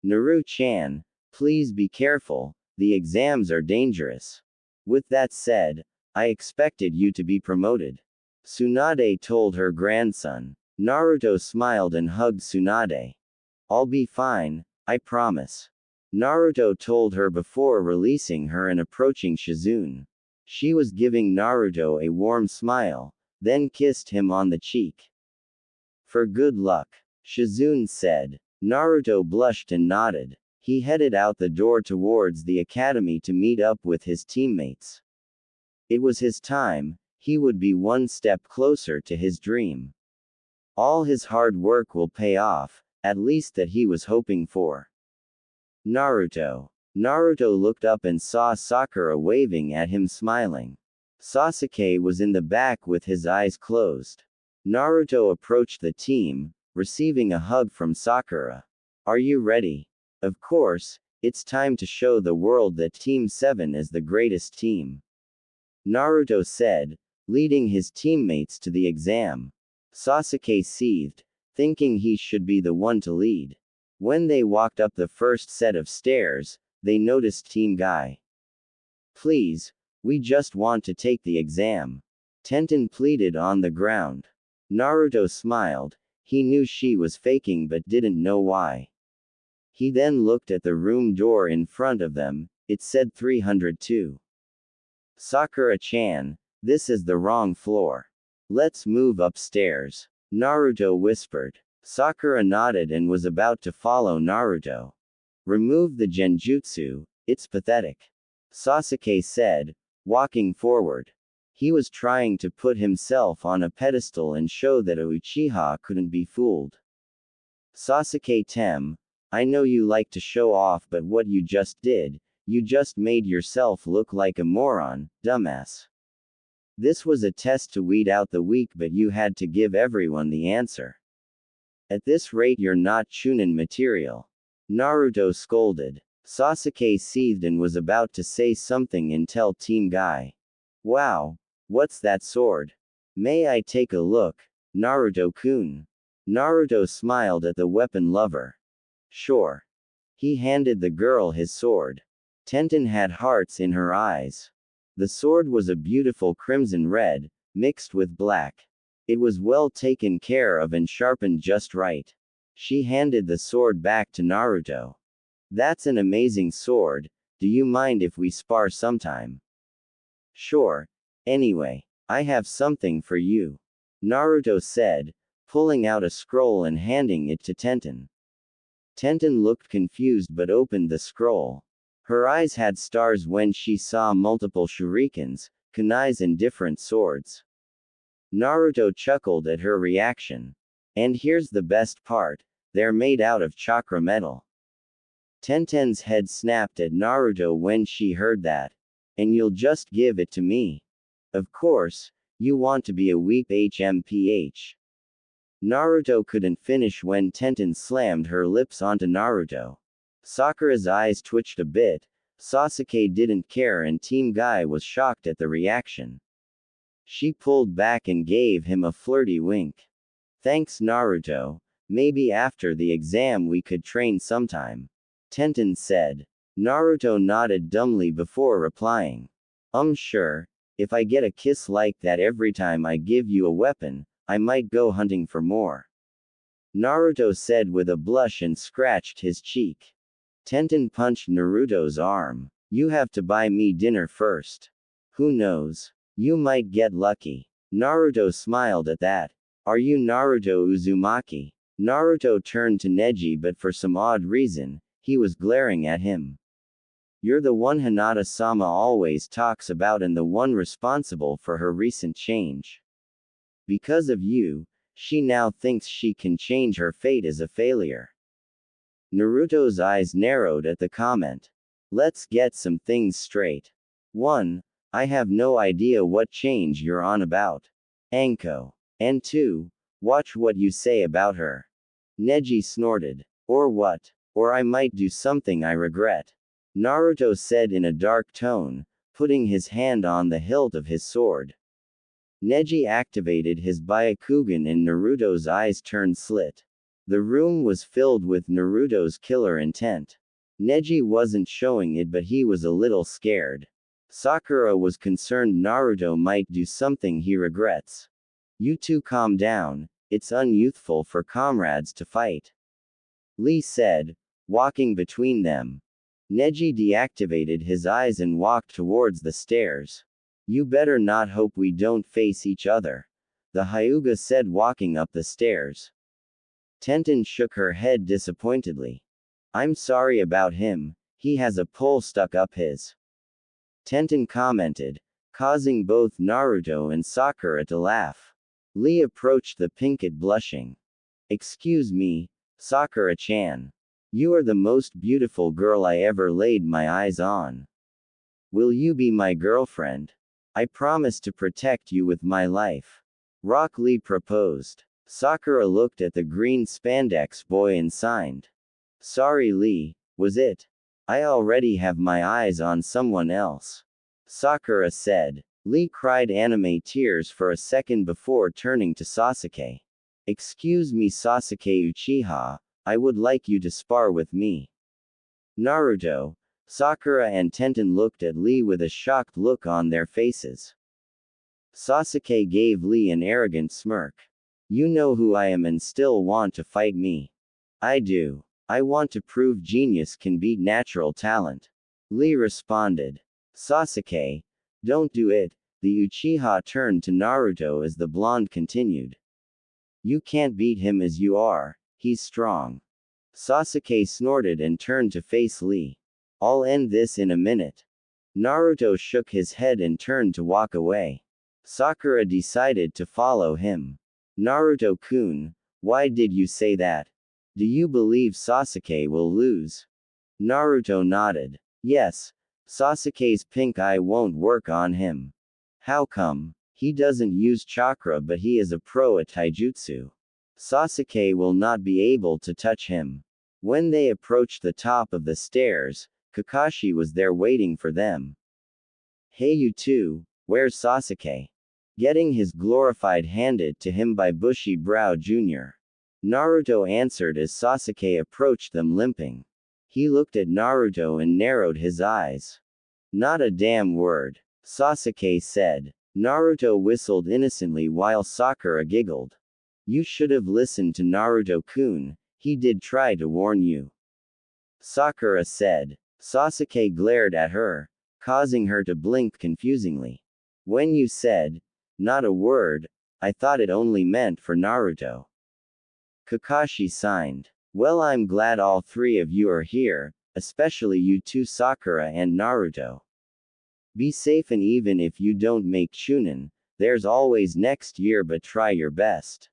Naru-chan, please be careful, the exams are dangerous. With that said, I expected you to be promoted. Tsunade told her grandson. Naruto smiled and hugged Tsunade. I'll be fine, I promise. Naruto told her before releasing her and approaching Shizune. She was giving Naruto a warm smile, then kissed him on the cheek. For good luck, Shizune said. Naruto blushed and nodded. He headed out the door towards the academy to meet up with his teammates. It was his time, he would be one step closer to his dream. All his hard work will pay off, at least that he was hoping for. Naruto. Naruto looked up and saw Sakura waving at him smiling. Sasuke was in the back with his eyes closed. Naruto approached the team, receiving a hug from Sakura. Are you ready? Of course, it's time to show the world that Team 7 is the greatest team. Naruto said, leading his teammates to the exam. Sasuke seethed, thinking he should be the one to lead. When they walked up the first set of stairs, they noticed Team Guy. Please, we just want to take the exam. Tenten pleaded on the ground. Naruto smiled, he knew she was faking but didn't know why. He then looked at the room door in front of them, it said 302. Sakura-chan, this is the wrong floor. Let's move upstairs. Naruto whispered. Sakura nodded and was about to follow Naruto. Remove the genjutsu, it's pathetic. Sasuke said, walking forward. He was trying to put himself on a pedestal and show that a Uchiha couldn't be fooled. Sasuke-tem, I know you like to show off, but what you just did, you just made yourself look like a moron, dumbass. This was a test to weed out the weak, but you had to give everyone the answer. At this rate you're not Chunin material. Naruto scolded. Sasuke seethed and was about to say something until Team Guy. Wow, what's that sword? May I take a look, Naruto-kun? Naruto smiled at the weapon lover. Sure. He handed the girl his sword. Tenten had hearts in her eyes. The sword was a beautiful crimson red, mixed with black. It was well taken care of and sharpened just right. She handed the sword back to Naruto. That's an amazing sword, do you mind if we spar sometime? Sure. Anyway, I have something for you. Naruto said, pulling out a scroll and handing it to Tenten. Tenten looked confused but opened the scroll. Her eyes had stars when she saw multiple shurikens, kunais and different swords. Naruto chuckled at her reaction. And here's the best part, they're made out of chakra metal. Tenten's head snapped at Naruto when she heard that. And you'll just give it to me? Of course, you want to be a weep HMPH. Naruto couldn't finish when Tenten slammed her lips onto Naruto. Sakura's eyes twitched a bit. Sasuke didn't care and Team Guy was shocked at the reaction. She pulled back and gave him a flirty wink. Thanks Naruto, Maybe after the exam we could train sometime. Tenten said. Naruto nodded dumbly before replying. Sure. If I get a kiss like that every time I give you a weapon, I might go hunting for more. Naruto said with a blush and scratched his cheek. Tenten punched Naruto's arm. You have to buy me dinner first. Who knows? You might get lucky. Naruto smiled at that. Are you Naruto Uzumaki? Naruto turned to Neji, but for some odd reason, he was glaring at him. You're the one Hinata-sama always talks about and the one responsible for her recent change. Because of you, she now thinks she can change her fate as a failure. Naruto's eyes narrowed at the comment. Let's get some things straight. 1. I have no idea what change you're on about. Anko. And 2. Watch what you say about her. Neji snorted. Or what? Or I might do something I regret. Naruto said in a dark tone, putting his hand on the hilt of his sword. Neji activated his Byakugan and Naruto's eyes turned slit. The room was filled with Naruto's killer intent. Neji wasn't showing it, but he was a little scared. Sakura was concerned Naruto might do something he regrets. You two calm down, it's unyouthful for comrades to fight. Lee said, walking between them. Neji deactivated his eyes and walked towards the stairs. You better not hope we don't face each other. The Hyuga said, walking up the stairs. Tenten shook her head disappointedly. I'm sorry about him, he has a pole stuck up his. Tenten commented, causing both Naruto and Sakura to laugh. Lee approached the Pinkett blushing. Excuse me, Sakura-chan. You are the most beautiful girl I ever laid my eyes on. Will you be my girlfriend? I promise to protect you with my life. Rock Lee proposed. Sakura looked at the green spandex boy and signed. Sorry Lee, was it? I already have my eyes on someone else. Sakura said. Lee cried anime tears for a second before turning to Sasuke. Excuse me Sasuke Uchiha, I would like you to spar with me. Naruto, Sakura and Tenten looked at Lee with a shocked look on their faces. Sasuke gave Lee an arrogant smirk. You know who I am and still want to fight me. I do. I want to prove genius can beat natural talent. Lee responded. Sasuke, don't do it. The Uchiha turned to Naruto as the blonde continued. You can't beat him as you are, he's strong. Sasuke snorted and turned to face Lee. I'll end this in a minute. Naruto shook his head and turned to walk away. Sakura decided to follow him. Naruto-kun, why did you say that? Do you believe Sasuke will lose? Naruto nodded. Yes, Sasuke's pink eye won't work on him. How come? He doesn't use chakra but he is a pro at taijutsu. Sasuke will not be able to touch him. When they approached the top of the stairs, Kakashi was there waiting for them. Hey you two, where's Sasuke? Getting his glorified handed to him by Bushy Brow Jr. Naruto answered as Sasuke approached them limping. He looked at Naruto and narrowed his eyes. Not a damn word, Sasuke said. Naruto whistled innocently while Sakura giggled. You should have listened to Naruto-kun, he did try to warn you. Sakura said. Sasuke glared at her, causing her to blink confusingly. When you said, not a word, I thought it only meant for Naruto. Kakashi signed. Well, I'm glad all three of you are here, especially you two Sakura and Naruto. Be safe, and even if you don't make Chunin, there's always next year, but try your best.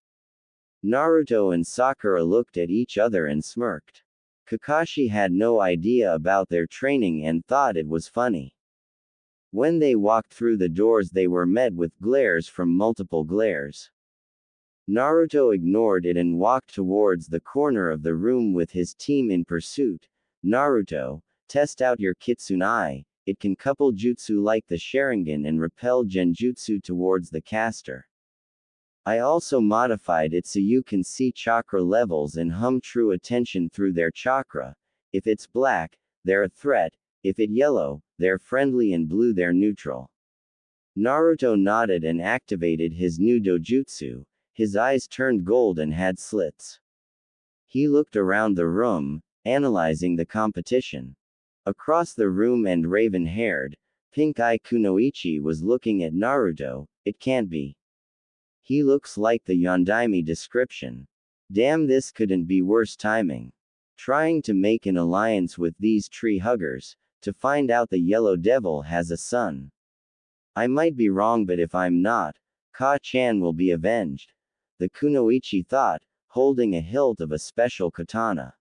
Naruto and Sakura looked at each other and smirked. Kakashi had no idea about their training and thought it was funny. When they walked through the doors they were met with glares from multiple glares. Naruto ignored it and walked towards the corner of the room with his team in pursuit. Naruto, test out your Kitsune, it can couple jutsu like the Sharingan and repel genjutsu towards the caster. I also modified it so you can see chakra levels and hum true attention through their chakra. If it's black, they're a threat, if it yellow, they're friendly, and blue, they're neutral. Naruto nodded and activated his new dojutsu. His eyes turned gold and had slits. He looked around the room, analyzing the competition. Across the room and raven-haired, pink-eye Kunoichi was looking at Naruto. It can't be. He looks like the Yondaime description. Damn, this couldn't be worse timing. Trying to make an alliance with these tree huggers, to find out the Yellow Devil has a son. I might be wrong, but if I'm not, Ka-chan will be avenged. The Kunoichi thought, holding a hilt of a special katana.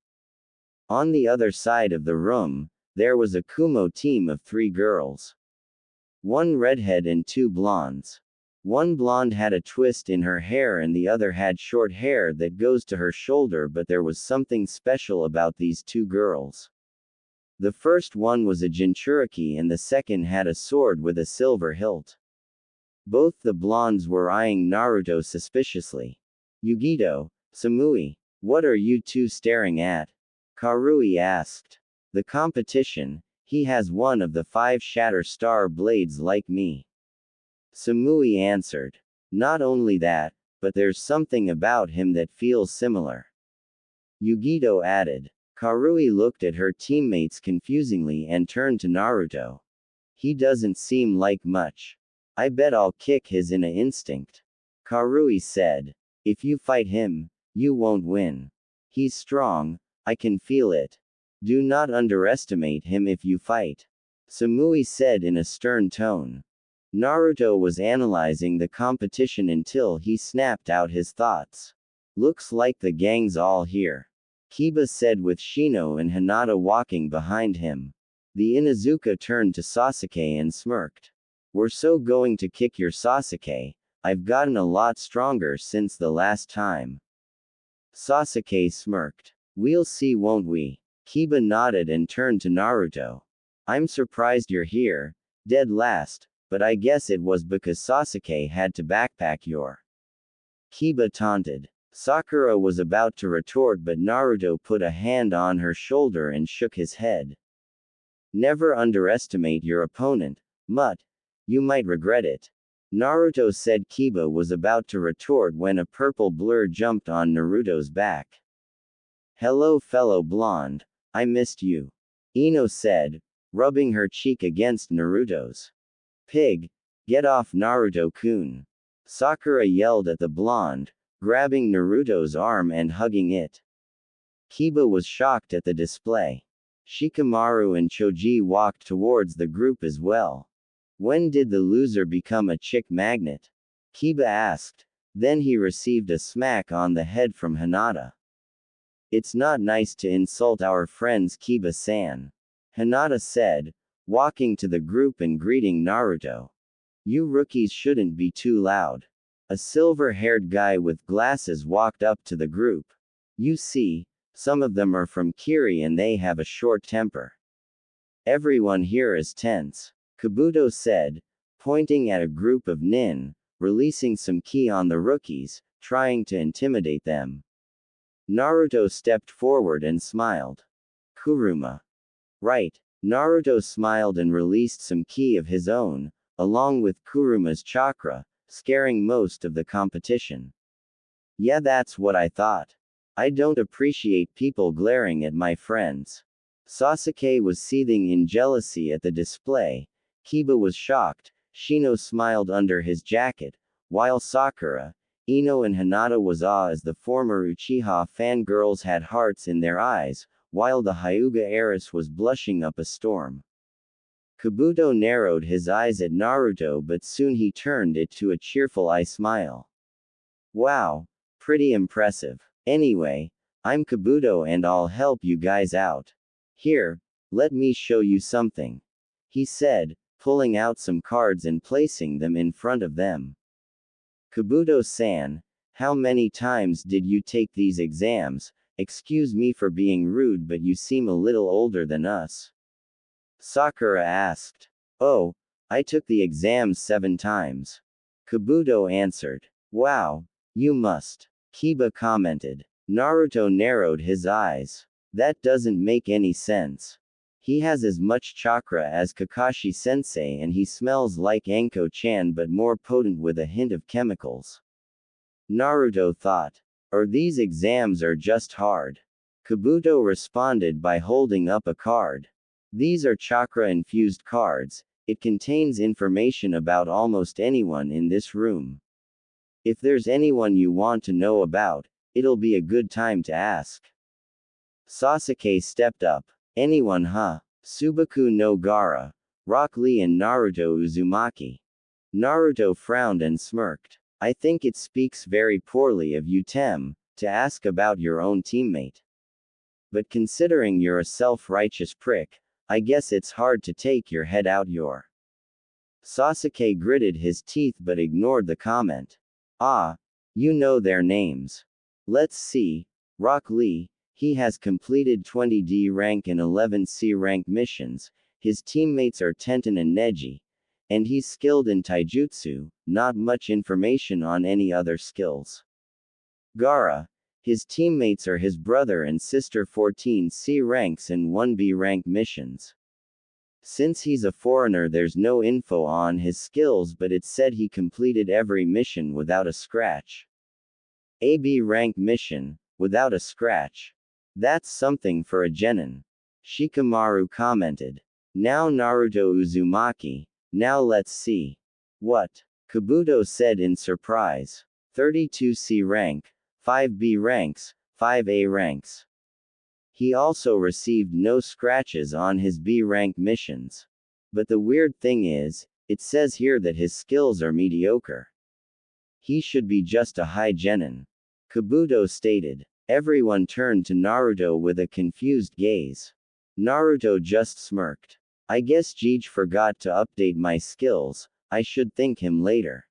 On the other side of the room, there was a Kumo team of 3 girls. 1 redhead and 2 blondes. One blonde had a twist in her hair and the other had short hair that goes to her shoulder, but there was something special about these 2 girls. The first one was a Jinchuriki and the second had a sword with a silver hilt. Both the blondes were eyeing Naruto suspiciously. Yugito, Samui, what are you two staring at? Karui asked. The competition, he has one of the 5 shatter star blades like me. Samui answered. Not only that, but there's something about him that feels similar. Yugito added. Karui looked at her teammates confusingly and turned to Naruto. He doesn't seem like much. I bet I'll kick his inner instinct. Karui said. If you fight him, you won't win. He's strong, I can feel it. Do not underestimate him if you fight. Samui said in a stern tone. Naruto was analyzing the competition until he snapped out his thoughts. Looks like the gang's all here. Kiba said with Shino and Hinata walking behind him. The Inuzuka turned to Sasuke and smirked. We're so going to kick your Sasuke. I've gotten a lot stronger since the last time. Sasuke smirked. We'll see, won't we? Kiba nodded and turned to Naruto. I'm surprised you're here, dead last, but I guess it was because Sasuke had to backpack your. Kiba taunted. Sakura was about to retort, but Naruto put a hand on her shoulder and shook his head. Never underestimate your opponent, Mutt. You might regret it. Naruto said. Kiba was about to retort when a purple blur jumped on Naruto's back. Hello, fellow blonde. I missed you. Ino said, rubbing her cheek against Naruto's. Pig, get off Naruto-kun. Sakura yelled at the blonde, grabbing Naruto's arm and hugging it. Kiba was shocked at the display. Shikamaru and Choji walked towards the group as well. When did the loser become a chick magnet? Kiba asked. Then he received a smack on the head from Hinata. It's not nice to insult our friends, Kiba-san. Hinata said, walking to the group and greeting Naruto. You rookies shouldn't be too loud. A silver-haired guy with glasses walked up to the group. You see, some of them are from Kiri and they have a short temper. Everyone here is tense. Kabuto said, pointing at a group of nin, releasing some ki on the rookies, trying to intimidate them. Naruto stepped forward and smiled. Kuruma. Right. Naruto smiled and released some ki of his own, along with Kuruma's chakra, scaring most of the competition. Yeah, that's what I thought. I don't appreciate people glaring at my friends. Sasuke was seething in jealousy at the display. Kiba was shocked. Shino smiled under his jacket, while Sakura, Ino and Hinata was awe as the former Uchiha fangirls had hearts in their eyes, while the Hyuga heiress was blushing up a storm. Kabuto narrowed his eyes at Naruto, but soon he turned it to a cheerful eye smile. Wow, pretty impressive. Anyway, I'm Kabuto and I'll help you guys out. Here, let me show you something. He said, pulling out some cards and placing them in front of them. Kabuto-san, how many times did you take these exams? Excuse me for being rude, but you seem a little older than us. Sakura asked. Oh, I took the exams 7 times. Kabuto answered. Wow, You must. Kiba commented. Naruto narrowed his eyes. That doesn't make any sense. He has as much chakra as Kakashi-sensei and he smells like Anko-chan but more potent with a hint of chemicals. Naruto thought. Or these exams are just hard. Kabuto responded by holding up a card. These are chakra-infused cards. It contains information about almost anyone in this room. If there's anyone you want to know about, it'll be a good time to ask. Sasuke stepped up. Anyone, huh? Subaku no Gaara, Rock Lee and Naruto Uzumaki. Naruto frowned and smirked. I think it speaks very poorly of you, Tem, to ask about your own teammate. But considering you're a self-righteous prick, I guess it's hard to take your head out your. Sasuke gritted his teeth but ignored the comment. Ah, you know their names. Let's see. Rock Lee, he has completed 20 D rank and 11 C rank missions, his teammates are Tenten and Neji. And he's skilled in taijutsu, not much information on any other skills. Gaara, his teammates are his brother and sister 14 C ranks and 1 B rank missions. Since he's a foreigner there's no info on his skills but it said he completed every mission without a scratch. A B rank mission, without a scratch. That's something for a genin. Shikamaru commented. Now Naruto Uzumaki, now let's see. What? Kabuto said in surprise. 32 C rank, 5 B ranks, 5 A ranks. He also received no scratches on his B rank missions. But the weird thing is, it says here that his skills are mediocre. He should be just a high genin. Kabuto stated. Everyone turned to Naruto with a confused gaze. Naruto just smirked. I guess Jeej forgot to update my skills, I should thank him later.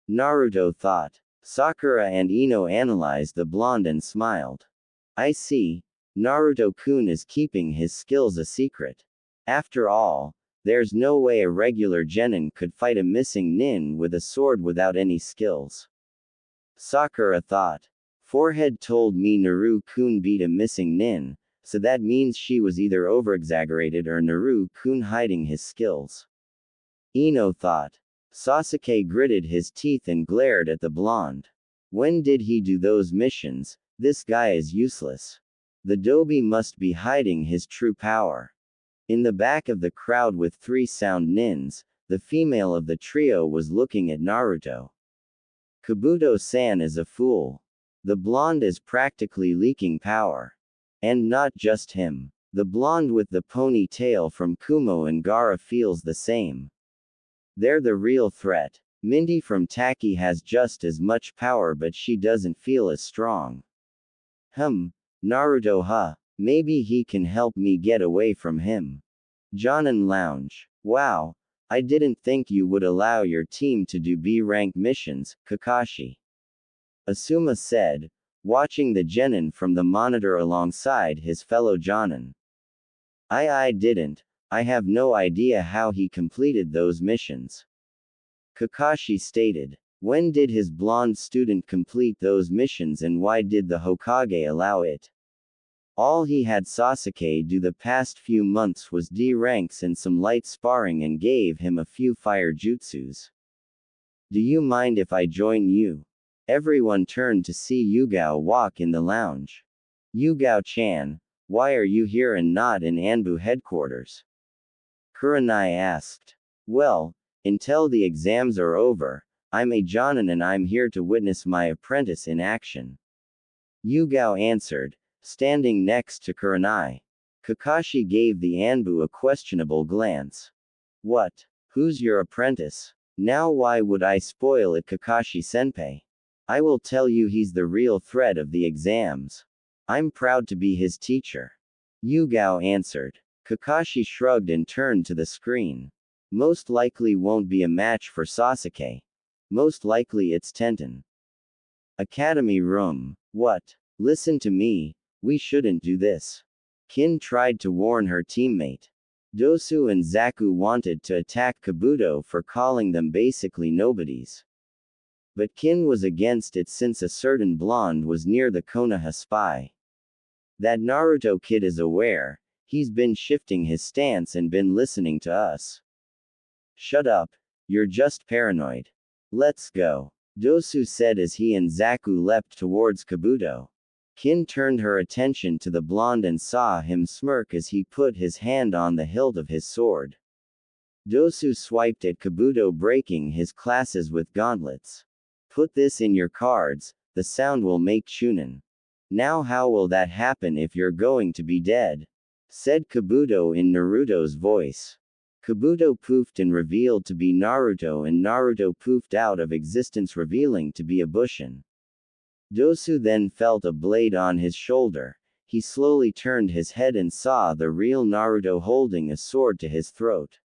Naruto thought. Sakura and Ino analyzed the blonde and smiled. I see. Naruto-kun is keeping his skills a secret. After all, there's no way a regular genin could fight a missing nin with a sword without any skills. Sakura thought. Forehead told me Naru-kun beat a missing nin, so that means she was either overexaggerated or Naru-kun hiding his skills. Ino thought. Sasuke gritted his teeth and glared at the blonde. When did he do those missions? This guy is useless. The Dobi must be hiding his true power. In the back of the crowd with 3 sound nins, the female of the trio was looking at Naruto. Kabuto-san is a fool. The blonde is practically leaking power. And not just him. The blonde with the ponytail from Kumo and Gaara feels the same. They're the real threat. Mindy from Taki has just as much power but she doesn't feel as strong. Naruto huh? Maybe he can help me get away from him. Jonin lounge. Wow. I didn't think you would allow your team to do B-rank missions, Kakashi. Asuma said, watching the genin from the monitor alongside his fellow Jonin. I didn't. I have no idea how he completed those missions. Kakashi stated. When did his blonde student complete those missions and why did the Hokage allow it? All he had Sasuke do the past few months was D ranks and some light sparring and gave him a few fire jutsus. Do you mind if I join you? Everyone turned to see Yugao walk in the lounge. Yugao-chan, why are you here and not in Anbu headquarters? Kurenai asked. Well, until the exams are over, I'm a Jonin and I'm here to witness my apprentice in action. Yugao answered, standing next to Kurenai. Kakashi gave the Anbu a questionable glance. What? Who's your apprentice? Now why would I spoil it, Kakashi-senpai? I will tell you he's the real threat of the exams. I'm proud to be his teacher. Yugao answered. Kakashi shrugged and turned to the screen. Most likely won't be a match for Sasuke. Most likely it's Tenten. Academy room. What? Listen to me, we shouldn't do this. Kin tried to warn her teammate. Dosu and Zaku wanted to attack Kabuto for calling them basically nobodies. But Kin was against it since a certain blonde was near the Konoha spy. That Naruto kid is aware, he's been shifting his stance and been listening to us. Shut up, you're just paranoid. Let's go, Dosu said as he and Zaku leapt towards Kabuto. Kin turned her attention to the blonde and saw him smirk as he put his hand on the hilt of his sword. Dosu swiped at Kabuto, breaking his classes with gauntlets. Put this in your cards, the sound will make chunin. Now how will that happen if you're going to be dead? Said Kabuto in Naruto's voice. Kabuto poofed and revealed to be Naruto, and Naruto poofed out of existence, revealing to be a Bushin. Dosu then felt a blade on his shoulder. He slowly turned his head and saw the real Naruto holding a sword to his throat.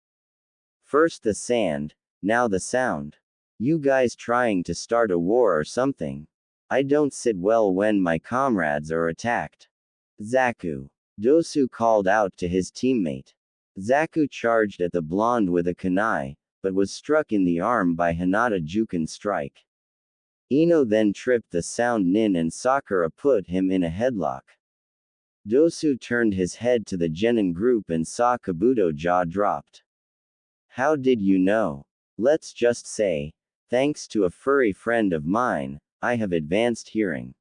First the sand, now the sound. You guys trying to start a war or something? I don't sit well when my comrades are attacked. Zaku. Dosu called out to his teammate. Zaku charged at the blonde with a kunai, but was struck in the arm by Hinata Jukin strike. Ino then tripped the sound nin and Sakura put him in a headlock. Dosu turned his head to the genin group and saw Kabuto jaw dropped. How did you know? Let's just say, thanks to a furry friend of mine, I have advanced hearing.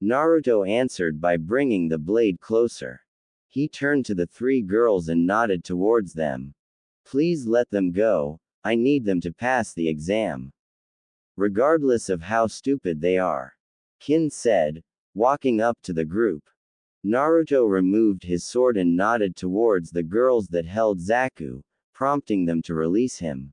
Naruto answered by bringing the blade closer. He turned to the three girls and nodded towards them. Please let them go, I need them to pass the exam. Regardless of how stupid they are. Kin said, walking up to the group. Naruto removed his sword and nodded towards the girls that held Zaku, prompting them to release him.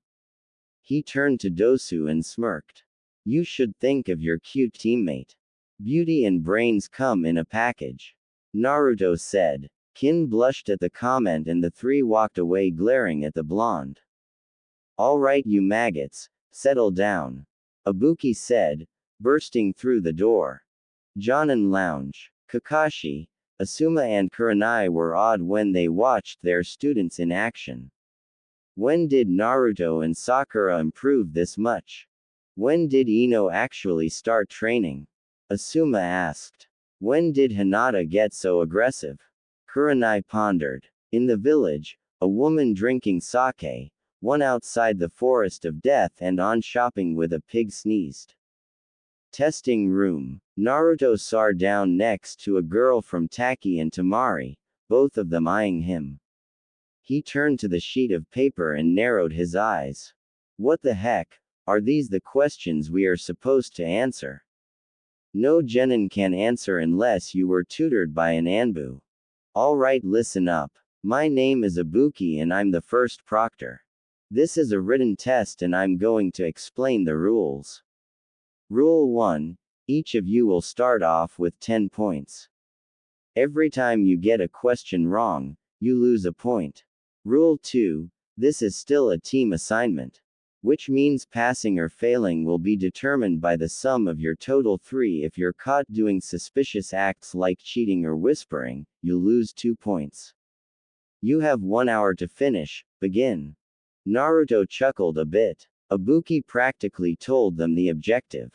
He turned to Dosu and smirked. You should think of your cute teammate. Beauty and brains come in a package. Naruto said. Kin blushed at the comment and the three walked away glaring at the blonde. Alright you maggots, settle down. Ibuki said, bursting through the door. Jonin Lounge. Kakashi, Asuma and Kurenai were awed when they watched their students in action. When did Naruto and Sakura improve this much? When did Ino actually start training? Asuma asked. When did Hinata get so aggressive? Kurenai pondered. In the village, a woman drinking sake, one outside the forest of death and on shopping with a pig sneezed. Testing room. Naruto sat down next to a girl from Taki and Tamari, both of them eyeing him. He turned to the sheet of paper and narrowed his eyes. What the heck, are these the questions we are supposed to answer? No genin can answer unless you were tutored by an Anbu. Alright, listen up. My name is Ibuki and I'm the first proctor. This is a written test and I'm going to explain the rules. Rule 1. Each of you will start off with 10 points. Every time you get a question wrong, you lose a point. Rule 2. This is still a team assignment. Which means passing or failing will be determined by the sum of your total 3. If you're caught doing suspicious acts like cheating or whispering, you'll lose 2 points. You have 1 hour to finish, begin. Naruto chuckled a bit. Ibuki practically told them the objective.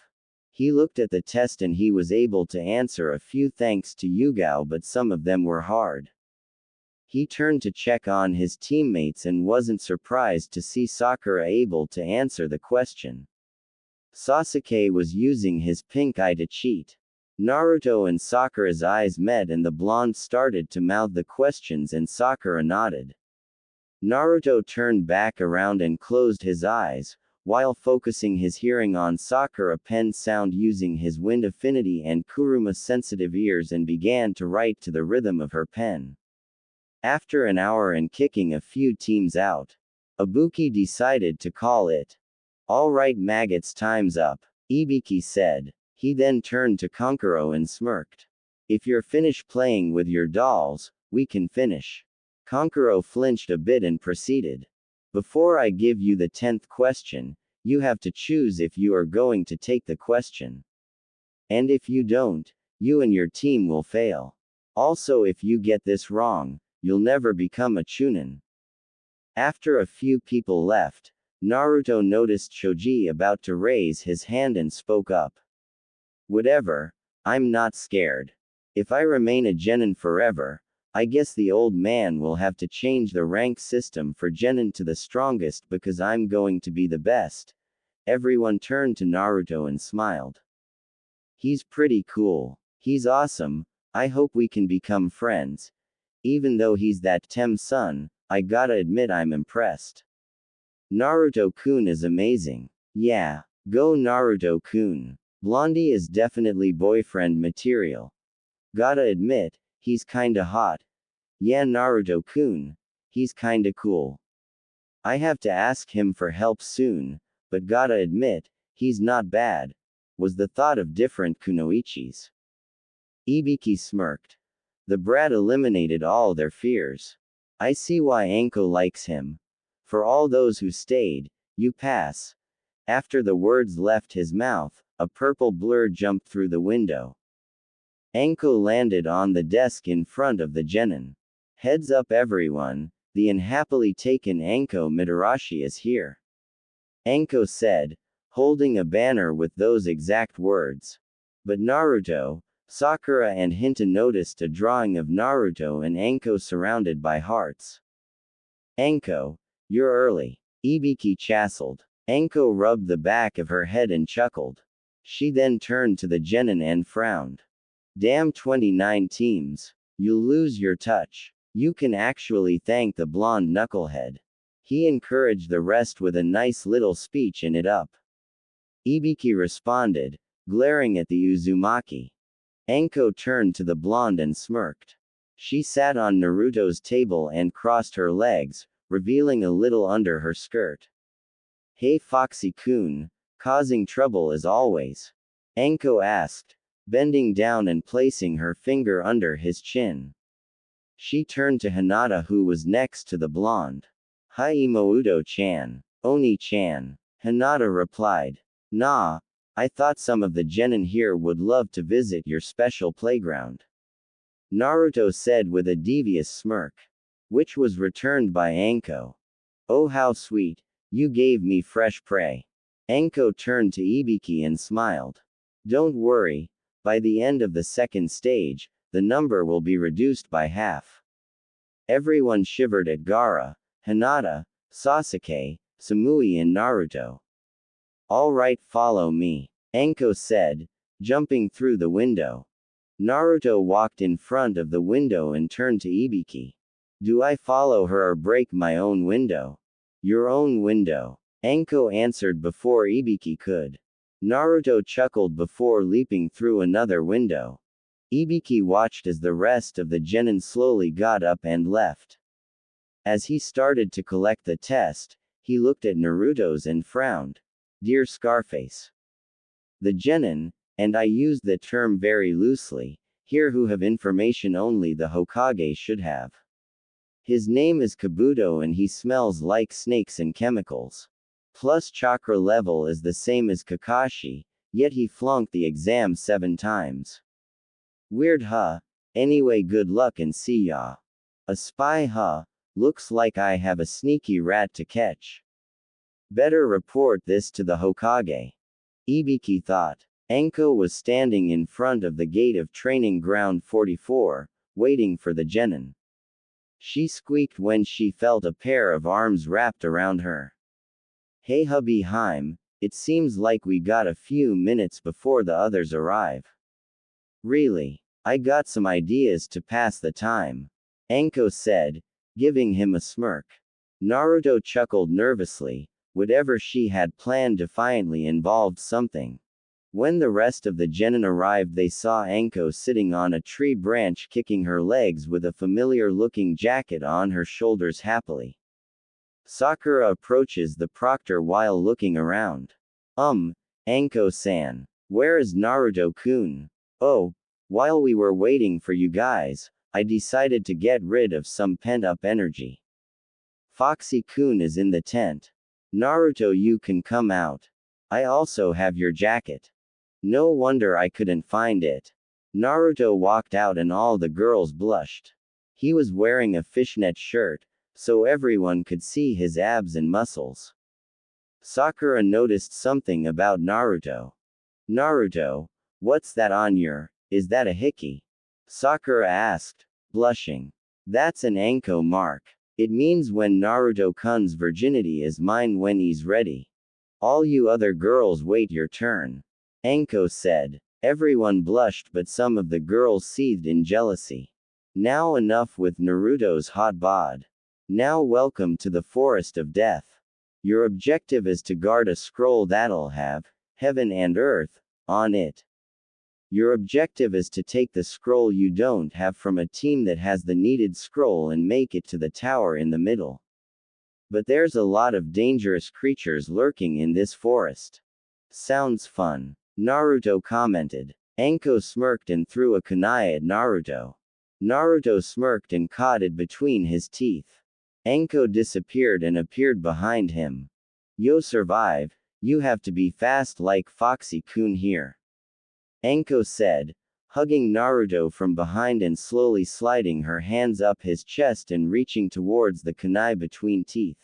He looked at the test and he was able to answer a few thanks to Yugao, but some of them were hard. He turned to check on his teammates and wasn't surprised to see Sakura able to answer the question. Sasuke was using his pink eye to cheat. Naruto and Sakura's eyes met and the blonde started to mouth the questions and Sakura nodded. Naruto turned back around and closed his eyes, while focusing his hearing on Sakura pen's sound using his wind affinity and Kuruma's sensitive ears and began to write to the rhythm of her pen. After an hour and kicking a few teams out, Ibuki decided to call it. Alright maggots, time's up, Ibiki said. He then turned to Kankuro and smirked. If you're finished playing with your dolls, we can finish. Kankuro flinched a bit and proceeded. Before I give you the 10th question, you have to choose if you are going to take the question. And if you don't, you and your team will fail. Also, if you get this wrong, you'll never become a chunin. After a few people left, Naruto noticed Choji about to raise his hand and spoke up. Whatever, I'm not scared. If I remain a genin forever, I guess the old man will have to change the rank system for genin to the strongest because I'm going to be the best. Everyone turned to Naruto and smiled. He's pretty cool. He's awesome. I hope we can become friends. Even though he's that Tem-san, I gotta admit I'm impressed. Naruto-kun is amazing. Yeah, go Naruto-kun. Blondie is definitely boyfriend material. Gotta admit, he's kinda hot. Yeah, Naruto-kun. He's kinda cool. I have to ask him for help soon, but gotta admit, he's not bad, was the thought of different kunoichis. Ibiki smirked. The brat eliminated all their fears. I see why Anko likes him. For all those who stayed, you pass. After the words left his mouth, a purple blur jumped through the window. Anko landed on the desk in front of the genin. Heads up everyone, the unhappily taken Anko Mitarashi is here. Anko said, holding a banner with those exact words. But Naruto, Sakura and Hinata noticed a drawing of Naruto and Anko surrounded by hearts. Anko, you're early. Ibiki chassled. Anko rubbed the back of her head and chuckled. She then turned to the genin and frowned. Damn 29 teams. You'll lose your touch. You can actually thank the blonde knucklehead. He encouraged the rest with a nice little speech in it up. Ibiki responded, glaring at the Uzumaki. Anko turned to the blonde and smirked. She sat on Naruto's table and crossed her legs, revealing a little under her skirt. Hey Foxy-kun, causing trouble as always? Anko asked, bending down and placing her finger under his chin. She turned to Hinata who was next to the blonde. Hi Imouto-chan. Oni-chan. Hinata replied. Nah, I thought some of the genin here would love to visit your special playground. Naruto said with a devious smirk. Which was returned by Anko. Oh how sweet, you gave me fresh prey. Anko turned to Ibiki and smiled. Don't worry, by the end of the second stage, the number will be reduced by half. Everyone shivered at Gaara, Hinata, Sasuke, Samui and Naruto. Alright, follow me, Anko said, jumping through the window. Naruto walked in front of the window and turned to Ibiki. Do I follow her or break my own window? Your own window, Anko answered before Ibiki could. Naruto chuckled before leaping through another window. Ibiki watched as the rest of the genin slowly got up and left. As he started to collect the test, he looked at Naruto's and frowned. Dear Scarface. The genin, and I use the term very loosely, here who have information only the Hokage should have. His name is Kabuto and he smells like snakes and chemicals. Plus chakra level is the same as Kakashi, yet he flunked the exam 7 times. Weird huh? Anyway good luck and see ya. A spy huh? Looks like I have a sneaky rat to catch. Better report this to the Hokage. Ibiki thought. Anko was standing in front of the gate of training ground 44, waiting for the genin. She squeaked when she felt a pair of arms wrapped around her. Hey hubby Heim, it seems like we got a few minutes before the others arrive. Really? I got some ideas to pass the time. Anko said, giving him a smirk. Naruto chuckled nervously, whatever she had planned defiantly involved something. When the rest of the genin arrived they saw Anko sitting on a tree branch kicking her legs with a familiar-looking jacket on her shoulders happily. Sakura approaches the proctor while looking around. Anko-san. Where is Naruto-kun? Oh, while we were waiting for you guys, I decided to get rid of some pent-up energy. Foxy-kun is in the tent. Naruto you can come out. I also have your jacket. No wonder I couldn't find it. Naruto walked out and all the girls blushed. He was wearing a fishnet shirt, so everyone could see his abs and muscles. Sakura noticed something about Naruto. Naruto, what's that on your, is that a hickey? Sakura asked, blushing. That's an Anko mark. It means when Naruto-kun's virginity is mine when he's ready. All you other girls wait your turn. Anko said. Everyone blushed but some of the girls seethed in jealousy. Now enough with Naruto's hot bod. Now welcome to the forest of death. Your objective is to guard a scroll that'll have heaven and earth on it. Your objective is to take the scroll you don't have from a team that has the needed scroll and make it to the tower in the middle. But there's a lot of dangerous creatures lurking in this forest. Sounds fun. Naruto commented. Anko smirked and threw a kunai at Naruto. Naruto smirked and caught it between his teeth. Anko disappeared and appeared behind him. Yo survive, you have to be fast like Foxy-kun here. Anko said, hugging Naruto from behind and slowly sliding her hands up his chest and reaching towards the kunai between teeth.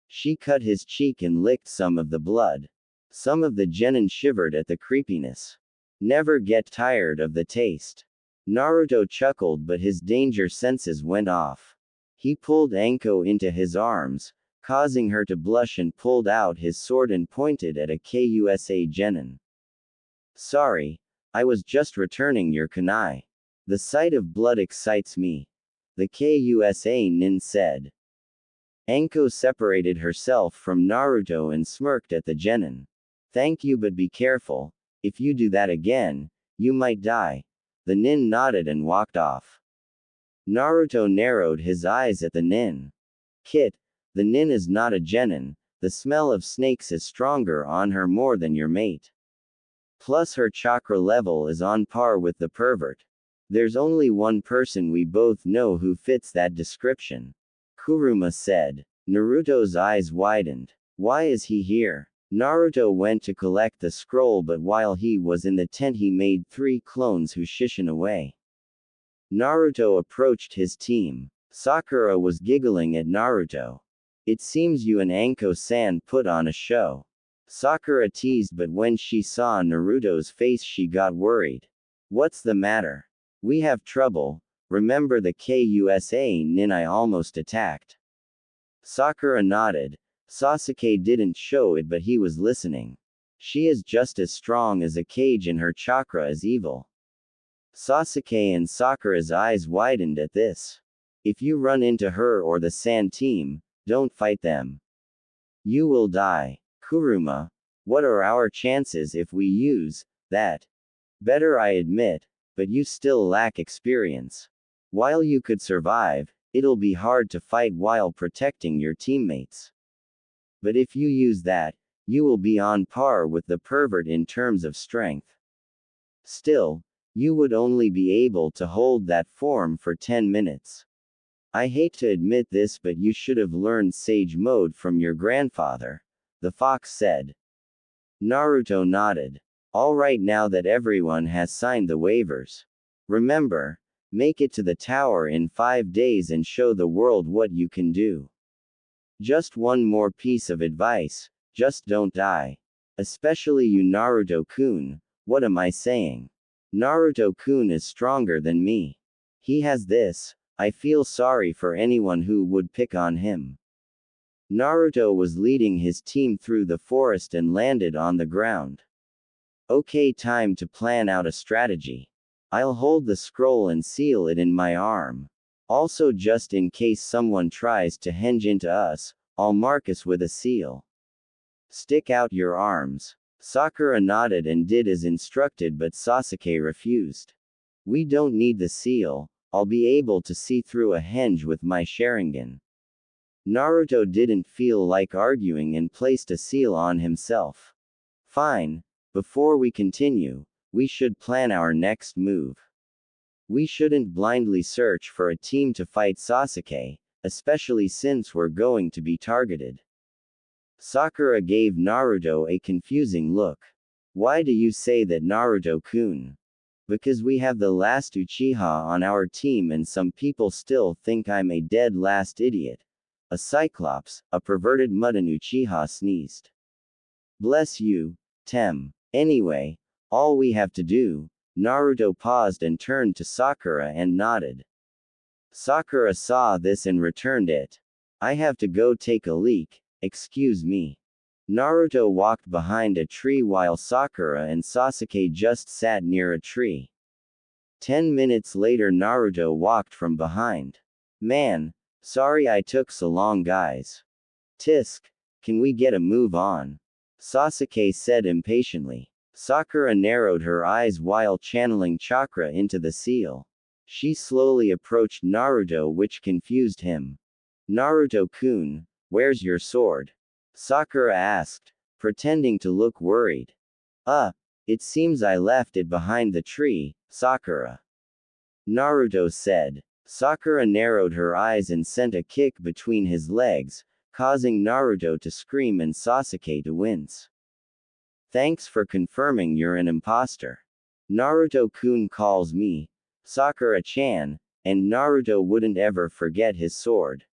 She cut his cheek and licked some of the blood. Some of the genin shivered at the creepiness. Never get tired of the taste. Naruto chuckled but his danger senses went off. He pulled Anko into his arms, causing her to blush and pulled out his sword and pointed at a Kusa genin. Sorry, I was just returning your kunai. The sight of blood excites me. The Kusa nin said. Anko separated herself from Naruto and smirked at the genin. Thank you but be careful, if you do that again, you might die. The nin nodded and walked off. Naruto narrowed his eyes at the nin. Kit, the nin is not a genin, the smell of snakes is stronger on her more than your mate. Plus her chakra level is on par with the pervert. There's only one person we both know who fits that description. Kuruma said. Naruto's eyes widened. Why is he here? Naruto went to collect the scroll but while he was in the tent he made 3 clones who shishin away. Naruto approached his team. Sakura was giggling at Naruto. It seems you and Anko-san put on a show. Sakura teased but when she saw Naruto's face she got worried. What's the matter? We have trouble, remember the Kusa nin I almost attacked? Sakura nodded. Sasuke didn't show it but he was listening. She is just as strong as a cage and her chakra is evil. Sasuke and Sakura's eyes widened at this. If you run into her or the Sand team, don't fight them. You will die. Kuruma, what are our chances if we use that? Better I admit, but you still lack experience. While you could survive, it'll be hard to fight while protecting your teammates. But if you use that, you will be on par with the pervert in terms of strength. Still, you would only be able to hold that form for 10 minutes. I hate to admit this but you should have learned Sage Mode from your grandfather, the fox said. Naruto nodded. Alright now that everyone has signed the waivers. Remember, make it to the tower in 5 days and show the world what you can do. Just one more piece of advice, just don't die. Especially you Naruto-kun, what am I saying? Naruto-kun is stronger than me. He has this, I feel sorry for anyone who would pick on him. Naruto was leading his team through the forest and landed on the ground. Okay, time to plan out a strategy. I'll hold the scroll and seal it in my arm. Also just in case someone tries to henge into us, I'll mark us with a seal. Stick out your arms. Sakura nodded and did as instructed but Sasuke refused. We don't need the seal, I'll be able to see through a henge with my Sharingan. Naruto didn't feel like arguing and placed a seal on himself. Fine, before we continue, we should plan our next move. We shouldn't blindly search for a team to fight Sasuke, especially since we're going to be targeted. Sakura gave Naruto a confusing look. Why do you say that, Naruto-kun? Because we have the last Uchiha on our team and some people still think I'm a dead last idiot. A cyclops, a perverted mutton Uchiha sneezed. Bless you, Tem. Anyway, all we have to do. Naruto paused and turned to Sakura and nodded. Sakura saw this and returned it. I have to go take a leak, excuse me. Naruto walked behind a tree while Sakura and Sasuke just sat near a tree. 10 minutes later Naruto walked from behind. Man, sorry I took so long guys. Tisk, can we get a move on? Sasuke said impatiently. Sakura narrowed her eyes while channeling chakra into the seal. She slowly approached Naruto, which confused him. Naruto-kun, where's your sword? Sakura asked, pretending to look worried. It seems I left it behind the tree, Sakura. Naruto said. Sakura narrowed her eyes and sent a kick between his legs, causing Naruto to scream and Sasuke to wince. Thanks for confirming you're an imposter. Naruto-kun calls me Sakura-chan, and Naruto wouldn't ever forget his sword.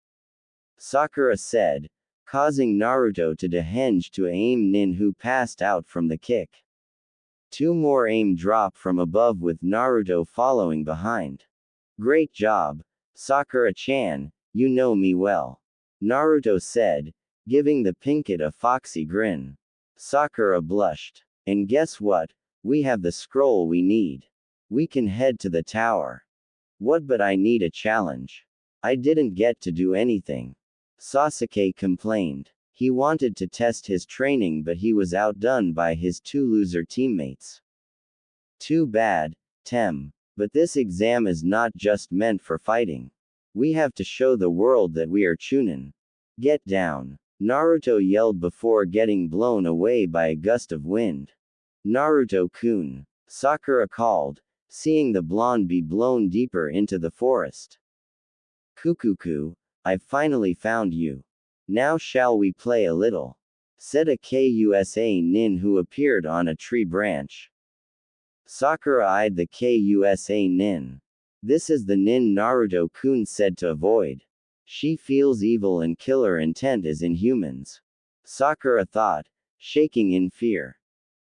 Sakura said, causing Naruto to dehenge to aim nin who passed out from the kick. 2 more aim drop from above with Naruto following behind. Great job, Sakura-chan, you know me well. Naruto said, giving the pinkett a foxy grin. Sakura blushed. And guess what? We have the scroll we need. We can head to the tower. What, but I need a challenge. I didn't get to do anything. Sasuke complained. He wanted to test his training but he was outdone by his 2 loser teammates. Too bad, Tem. But this exam is not just meant for fighting. We have to show the world that we are Chunin. Get down. Naruto yelled before getting blown away by a gust of wind. Naruto-kun. Sakura called, seeing the blonde be blown deeper into the forest. Kukuku, I've finally found you. Now shall we play a little? Said a Kusa nin who appeared on a tree branch. Sakura eyed the Kusa nin. This is the nin Naruto-kun said to avoid. She feels evil and killer intent as in humans. Sakura thought, shaking in fear.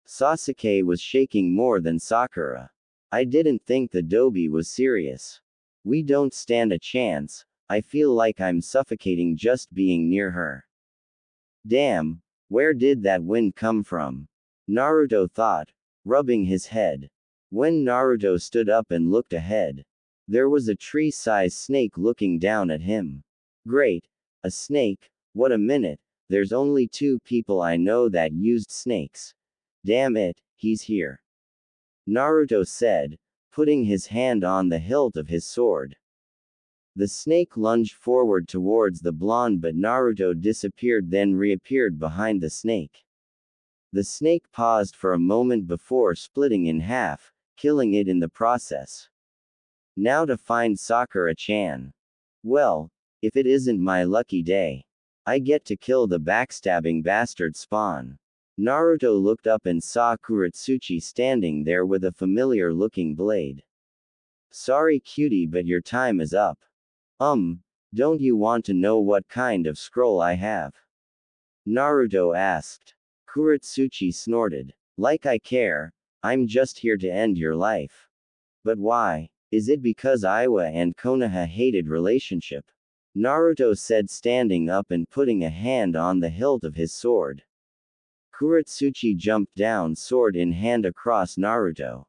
Sasuke was shaking more than Sakura. I didn't think the Dobi was serious. We don't stand a chance. I feel like I'm suffocating just being near her. Damn, where did that wind come from? Naruto thought, rubbing his head. When Naruto stood up and looked ahead, there was a tree-sized snake looking down at him. Great, a snake, what a minute, there's only 2 people I know that used snakes. Damn it, he's here. Naruto said, putting his hand on the hilt of his sword. The snake lunged forward towards the blonde but Naruto disappeared then reappeared behind the snake. The snake paused for a moment before splitting in half, killing it in the process. Now to find Sakura-chan. Well, if it isn't my lucky day. I get to kill the backstabbing bastard spawn. Naruto looked up and saw Kuretsuchi standing there with a familiar-looking blade. Sorry cutie but your time is up. Don't you want to know what kind of scroll I have? Naruto asked. Kuretsuchi snorted. Like I care, I'm just here to end your life. But why? Is it because Iwa and Konoha hated relationship? Naruto said standing up and putting a hand on the hilt of his sword. Kuretsuchi jumped down sword in hand across Naruto.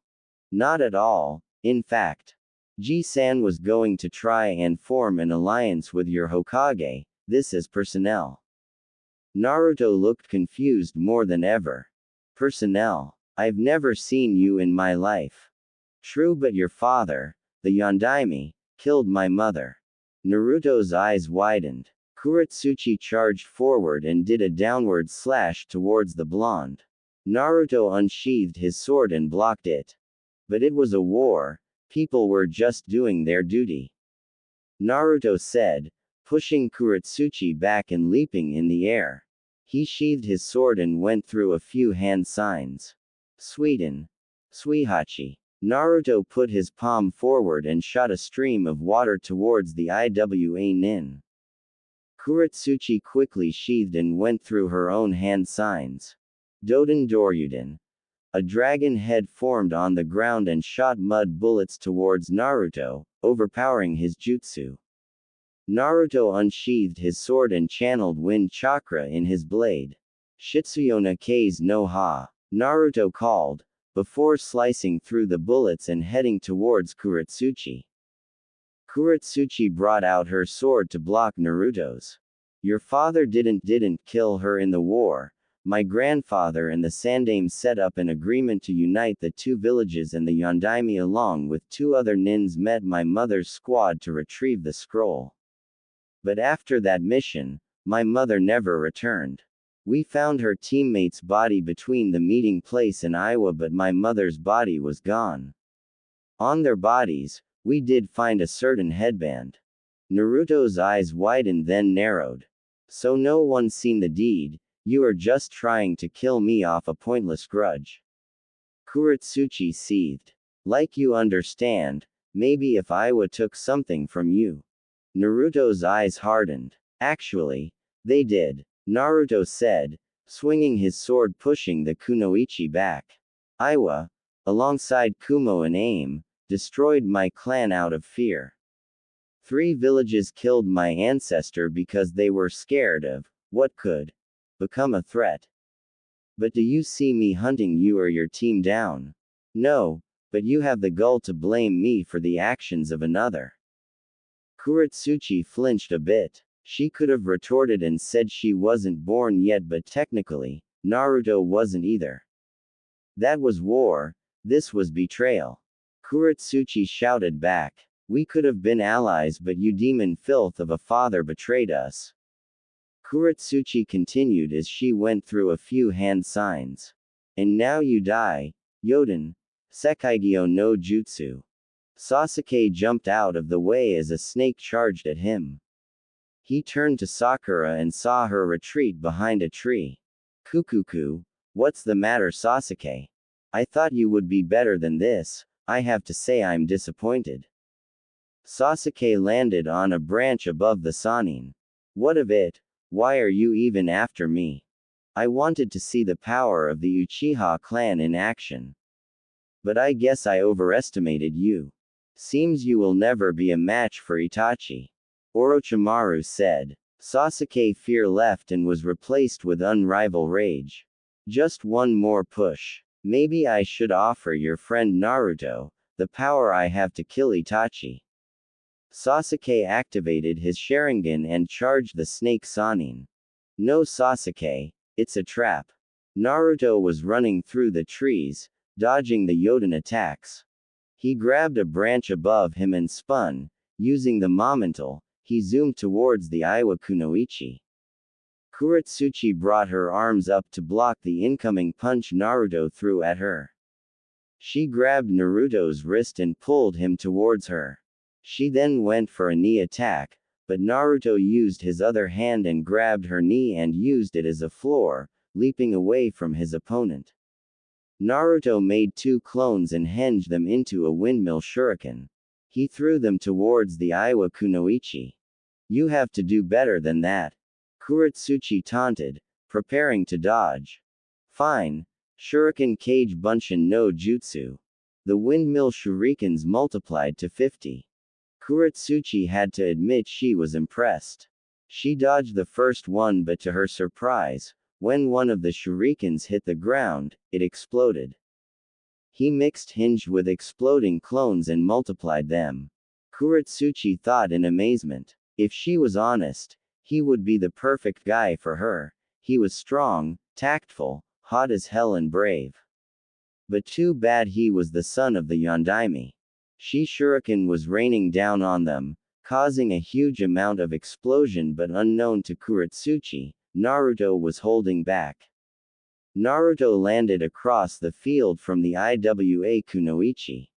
Not at all, in fact. Ji-san was going to try and form an alliance with your Hokage, this is personnel. Naruto looked confused more than ever. Personnel? I've never seen you in my life. True but your father, the Yondaime, killed my mother. Naruto's eyes widened. Kuretsuchi charged forward and did a downward slash towards the blonde. Naruto unsheathed his sword and blocked it. But it was a war, people were just doing their duty. Naruto said, pushing Kuretsuchi back and leaping in the air. He sheathed his sword and went through a few hand signs. Suiden. Suihachi. Naruto put his palm forward and shot a stream of water towards the Iwa nin. Kuretsuchi quickly sheathed and went through her own hand signs. Doden Doryuden. A dragon head formed on the ground and shot mud bullets towards Naruto, overpowering his jutsu. Naruto unsheathed his sword and channeled wind chakra in his blade. Shitsuyona K's no ha, Naruto called, before slicing through the bullets and heading towards Kuretsuchi. Kuretsuchi brought out her sword to block Naruto's. Your father didn't kill her in the war. My grandfather and the Sandaime set up an agreement to unite the two villages, and the Yondaime along with two other nins met my mother's squad to retrieve the scroll. But after that mission, my mother never returned. We found her teammate's body between the meeting place and Iowa, but my mother's body was gone. On their bodies, we did find a certain headband. Naruto's eyes widened then narrowed. So no one seen the deed, you are just trying to kill me off a pointless grudge. Kuretsuchi seethed. Like you understand, maybe if Iowa took something from you. Naruto's eyes hardened. Actually, they did, Naruto said, swinging his sword pushing the kunoichi back. Iowa, alongside Kumo and Aim, destroyed my clan out of fear. 3 villages killed my ancestor because they were scared of what could become a threat. But do you see me hunting you or your team down? No, but you have the gall to blame me for the actions of another. Kuretsuchi flinched a bit. She could have retorted and said she wasn't born yet, but technically, Naruto wasn't either. That was war, this was betrayal. Kuretsuchi shouted back. We could have been allies, but you demon filth of a father betrayed us. Kuretsuchi continued as she went through a few hand signs. And now you die, Yoden. Sekaigyo no Jutsu. Sasuke jumped out of the way as a snake charged at him. He turned to Sakura and saw her retreat behind a tree. Kukuku, what's the matter, Sasuke? I thought you would be better than this. I have to say I'm disappointed. Sasuke landed on a branch above the Sannin. What of it? Why are you even after me? I wanted to see the power of the Uchiha clan in action. But I guess I overestimated you. Seems you will never be a match for Itachi. Orochimaru said. Sasuke fear left and was replaced with unrivaled rage. Just one more push. Maybe I should offer your friend Naruto the power I have to kill Itachi. Sasuke activated his Sharingan and charged the snake Sannin. No, Sasuke, it's a trap. Naruto was running through the trees, dodging the Yoden attacks. He grabbed a branch above him and spun. Using the momental, he zoomed towards the Iwa Kunoichi. Kuretsuchi brought her arms up to block the incoming punch Naruto threw at her. She grabbed Naruto's wrist and pulled him towards her. She then went for a knee attack, but Naruto used his other hand and grabbed her knee and used it as a floor, leaping away from his opponent. Naruto made 2 clones and hinged them into a windmill shuriken. He threw them towards the Iwa Kunoichi. You have to do better than that. Kuretsuchi taunted, preparing to dodge. Fine. Shuriken Kage Bunshin no Jutsu. The windmill shurikens multiplied to 50. Kuretsuchi had to admit she was impressed. She dodged the first one, but to her surprise, when one of the shurikens hit the ground, it exploded. He mixed hinged with exploding clones and multiplied them. Kuretsuchi thought in amazement. If she was honest, he would be the perfect guy for her. He was strong, tactful, hot as hell and brave. But too bad he was the son of the Yondaime. She shuriken was raining down on them, causing a huge amount of explosion, but unknown to Kuretsuchi, Naruto was holding back. Naruto landed across the field from the Iwa Kunoichi.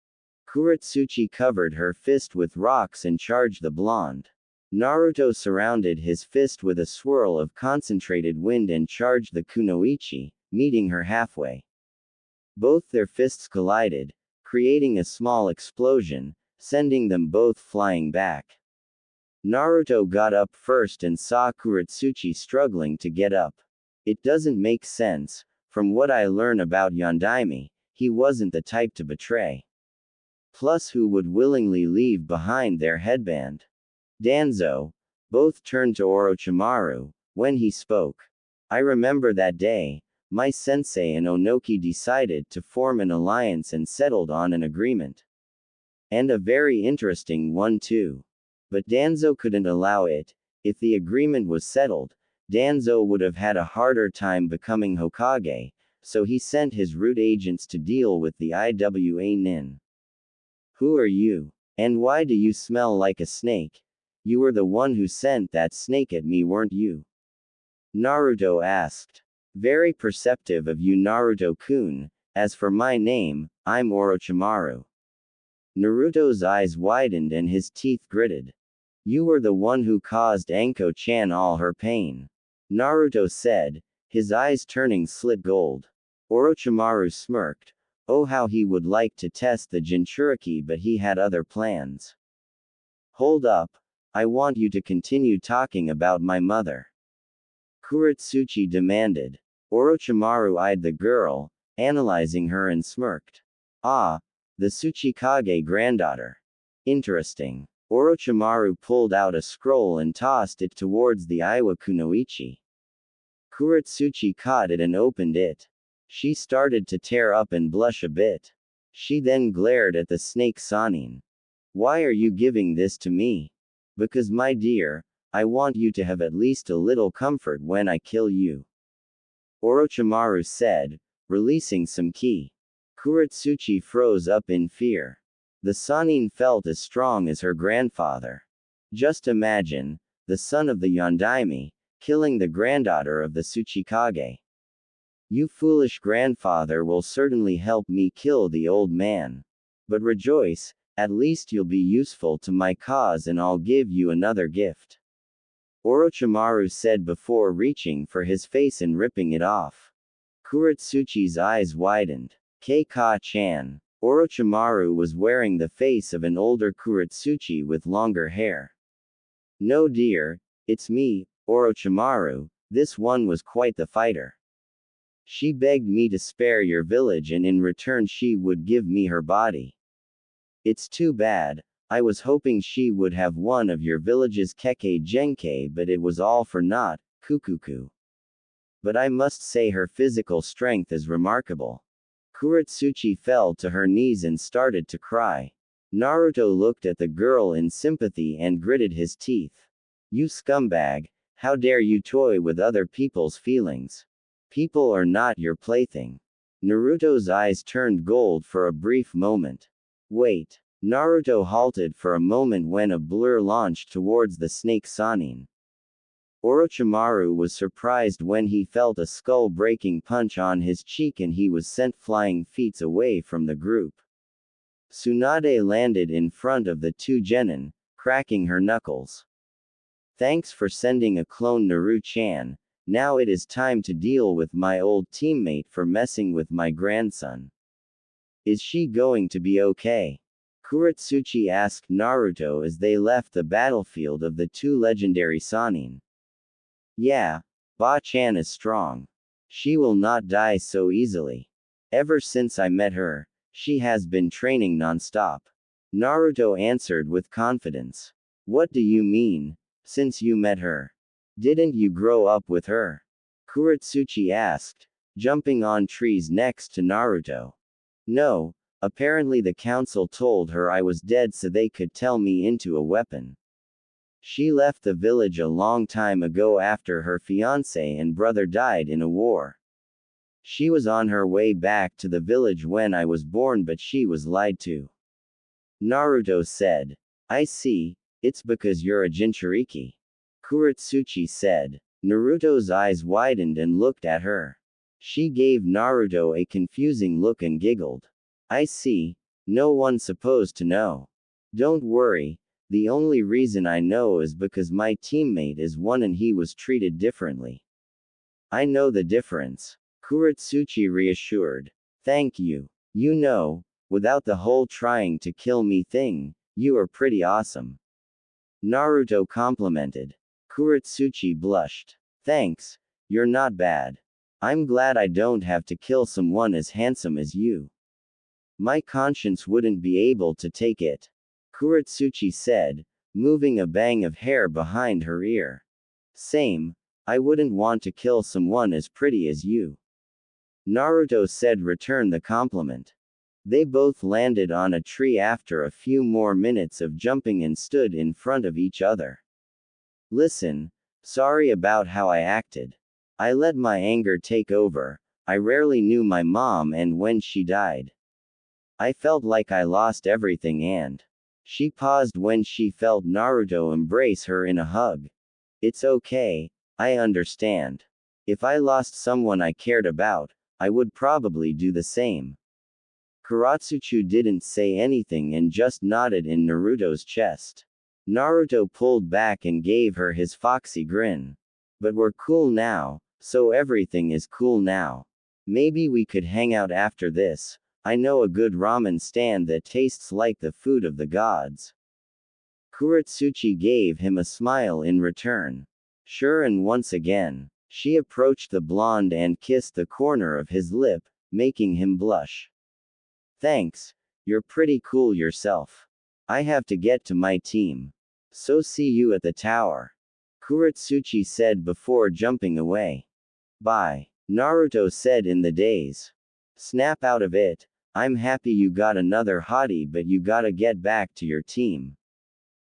Kuretsuchi covered her fist with rocks and charged the blonde. Naruto surrounded his fist with a swirl of concentrated wind and charged the kunoichi, meeting her halfway. Both their fists collided, creating a small explosion, sending them both flying back. Naruto got up first and saw Kuretsuchi struggling to get up. It doesn't make sense. From what I learn about Yondaime, he wasn't the type to betray. Plus, who would willingly leave behind their headband? Danzo. Both turned to Orochimaru when he spoke. I remember that day, my sensei and Onoki decided to form an alliance and settled on an agreement. And a very interesting one too. But Danzo couldn't allow it. If the agreement was settled, Danzo would have had a harder time becoming Hokage, so he sent his root agents to deal with the IWA Nin. Who are you? And why do you smell like a snake? You were the one who sent that snake at me, weren't you? Naruto asked. Very perceptive of you, Naruto-kun. As for my name, I'm Orochimaru. Naruto's eyes widened and his teeth gritted. You were the one who caused Anko-chan all her pain. Naruto said, his eyes turning slit gold. Orochimaru smirked. Oh, how he would like to test the Jinchuriki, but he had other plans. Hold up. I want you to continue talking about my mother. Kuretsuchi demanded. Orochimaru eyed the girl, analyzing her and smirked. Ah, the Tsuchikage granddaughter. Interesting. Orochimaru pulled out a scroll and tossed it towards the Iwa Kunoichi. Kuretsuchi caught it and opened it. She started to tear up and blush a bit. She then glared at the snake Sanin. Why are you giving this to me? Because, my dear, I want you to have at least a little comfort when I kill you. Orochimaru said, releasing some ki. Kuretsuchi froze up in fear. The Sanin felt as strong as her grandfather. Just imagine, the son of the Yondaime, killing the granddaughter of the Tsuchikage. You foolish grandfather will certainly help me kill the old man. But rejoice, at least you'll be useful to my cause and I'll give you another gift. Orochimaru said before reaching for his face and ripping it off. Kuretsuchi's eyes widened. Keika-chan. Orochimaru was wearing the face of an older Kuretsuchi with longer hair. No dear, it's me, Orochimaru, this one was quite the fighter. She begged me to spare your village and in return she would give me her body. It's too bad, I was hoping she would have one of your village's Kekkei Genkei, but it was all for naught, Kukuku. But I must say her physical strength is remarkable. Kuretsuchi fell to her knees and started to cry. Naruto looked at the girl in sympathy and gritted his teeth. You scumbag, how dare you toy with other people's feelings? People are not your plaything. Naruto's eyes turned gold for a brief moment. Wait. Naruto halted for a moment when a blur launched towards the snake Sanin. Orochimaru was surprised when he felt a skull-breaking punch on his cheek and he was sent flying feet away from the group. Tsunade landed in front of the two genin, cracking her knuckles. Thanks for sending a clone, Naru-chan. Now it is time to deal with my old teammate for messing with my grandson. Is she going to be okay? Kuretsuchi asked Naruto as they left the battlefield of the two legendary Sanin. Yeah, Ba-chan is strong. She will not die so easily. Ever since I met her, she has been training non-stop. Naruto answered with confidence. What do you mean, since you met her? Didn't you grow up with her? Kuretsuchi asked, jumping on trees next to Naruto. No, apparently the council told her I was dead so they could tell me into a weapon. She left the village a long time ago after her fiancé and brother died in a war. She was on her way back to the village when I was born, but she was lied to. Naruto said. I see, it's because you're a Jinchuriki. Kuretsuchi said. Naruto's eyes widened and looked at her. She gave Naruto a confusing look and giggled. I see, no one's supposed to know. Don't worry, the only reason I know is because my teammate is one and he was treated differently. I know the difference. Kuretsuchi reassured. Thank you. You know, without the whole trying to kill me thing, you are pretty awesome. Naruto complimented. Kuretsuchi blushed. Thanks, you're not bad. I'm glad I don't have to kill someone as handsome as you. My conscience wouldn't be able to take it. Kuretsuchi said, moving a bang of hair behind her ear. Same, I wouldn't want to kill someone as pretty as you. Naruto said, return the compliment. They both landed on a tree after a few more minutes of jumping and stood in front of each other. Listen, sorry about how I acted. I let my anger take over. I rarely knew my mom, and when she died, I felt like I lost everything. And she paused when she felt Naruto embrace her in a hug. It's okay, I understand. If I lost someone I cared about, I would probably do the same. Kuretsuchi didn't say anything and just nodded in Naruto's chest. Naruto pulled back and gave her his foxy grin. But we're cool now, so everything is cool now. Maybe we could hang out after this. I know a good ramen stand that tastes like the food of the gods. Kuretsuchi gave him a smile in return. Sure, and once again, she approached the blonde and kissed the corner of his lip, making him blush. Thanks, you're pretty cool yourself. I have to get to my team. So see you at the tower. Kuretsuchi said before jumping away. Bye, Naruto said in the daze. Snap out of it. I'm happy you got another hottie, but you gotta get back to your team.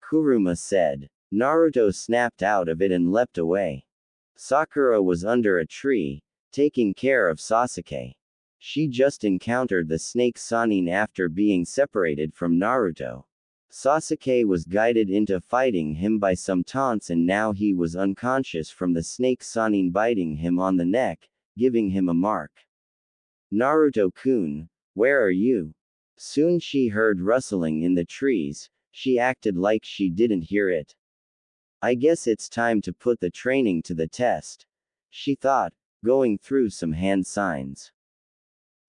Kuruma said. Naruto snapped out of it and leapt away. Sakura was under a tree, taking care of Sasuke. She just encountered the snake Sannin after being separated from Naruto. Sasuke was guided into fighting him by some taunts, and now he was unconscious from the snake Sannin biting him on the neck, giving him a mark. Naruto-kun, where are you? Soon she heard rustling in the trees. She acted like she didn't hear it. I guess it's time to put the training to the test, she thought, going through some hand signs.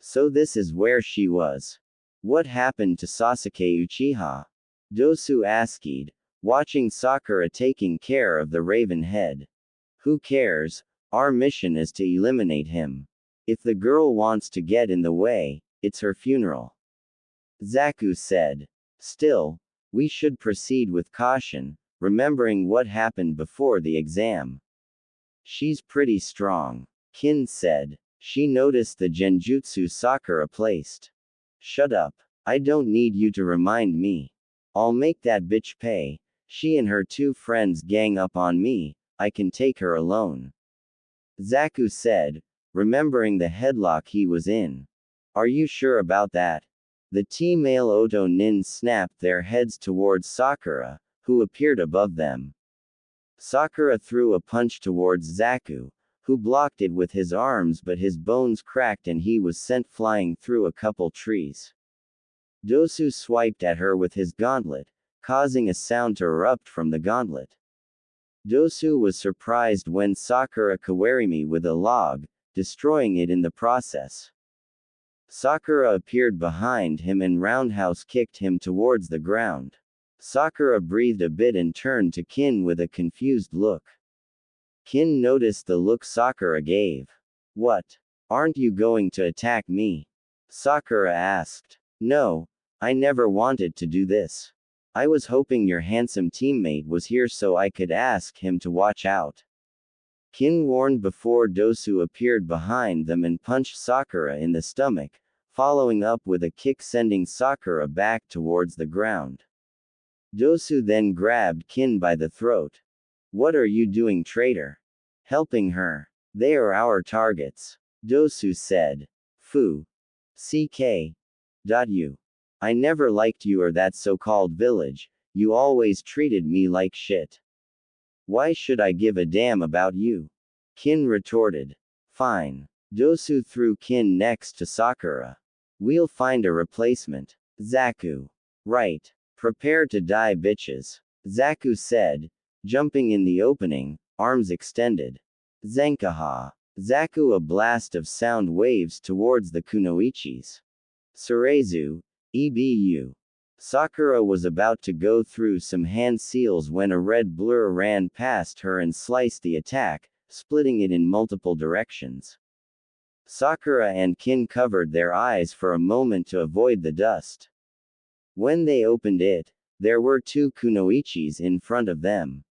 So this is where she was. What happened to Sasuke Uchiha? Dosu asked, watching Sakura taking care of the raven head. Who cares? Our mission is to eliminate him. If the girl wants to get in the way, it's her funeral. Zaku said. Still, we should proceed with caution, remembering what happened before the exam. She's pretty strong, Kin said. She noticed the genjutsu Sakura placed. Shut up. I don't need you to remind me. I'll make that bitch pay. She and her two friends gang up on me. I can take her alone. Zaku said, remembering the headlock he was in. Are you sure about that? The T-male Oto Nin snapped their heads towards Sakura, who appeared above them. Sakura threw a punch towards Zaku, who blocked it with his arms, but his bones cracked and he was sent flying through a couple trees. Dosu swiped at her with his gauntlet, causing a sound to erupt from the gauntlet. Dosu was surprised when Sakura kawarimi with a log, destroying it in the process. Sakura appeared behind him and roundhouse kicked him towards the ground. Sakura breathed a bit and turned to Kin with a confused look. Kin noticed the look Sakura gave. What? Aren't you going to attack me? Sakura asked. No, I never wanted to do this. I was hoping your handsome teammate was here so I could ask him to watch out. Kin warned before Dosu appeared behind them and punched Sakura in the stomach, following up with a kick sending Sakura back towards the ground. Dosu then grabbed Kin by the throat. What are you doing, traitor? Helping her. They are our targets. Dosu said. Fu. CK.U. I never liked you or that so-called village, you always treated me like shit. Why should I give a damn about you? Kin retorted. Fine. Dosu threw Kin next to Sakura. We'll find a replacement. Zaku. Right. Prepare to die, bitches. Zaku said, jumping in the opening, arms extended. Zenkaha. Zaku, a blast of sound waves towards the kunoichis. Surezu. EBU. Sakura was about to go through some hand seals when a red blur ran past her and sliced the attack, splitting it in multiple directions. Sakura and Kin covered their eyes for a moment to avoid the dust. When they opened it, there were two kunoichis in front of them.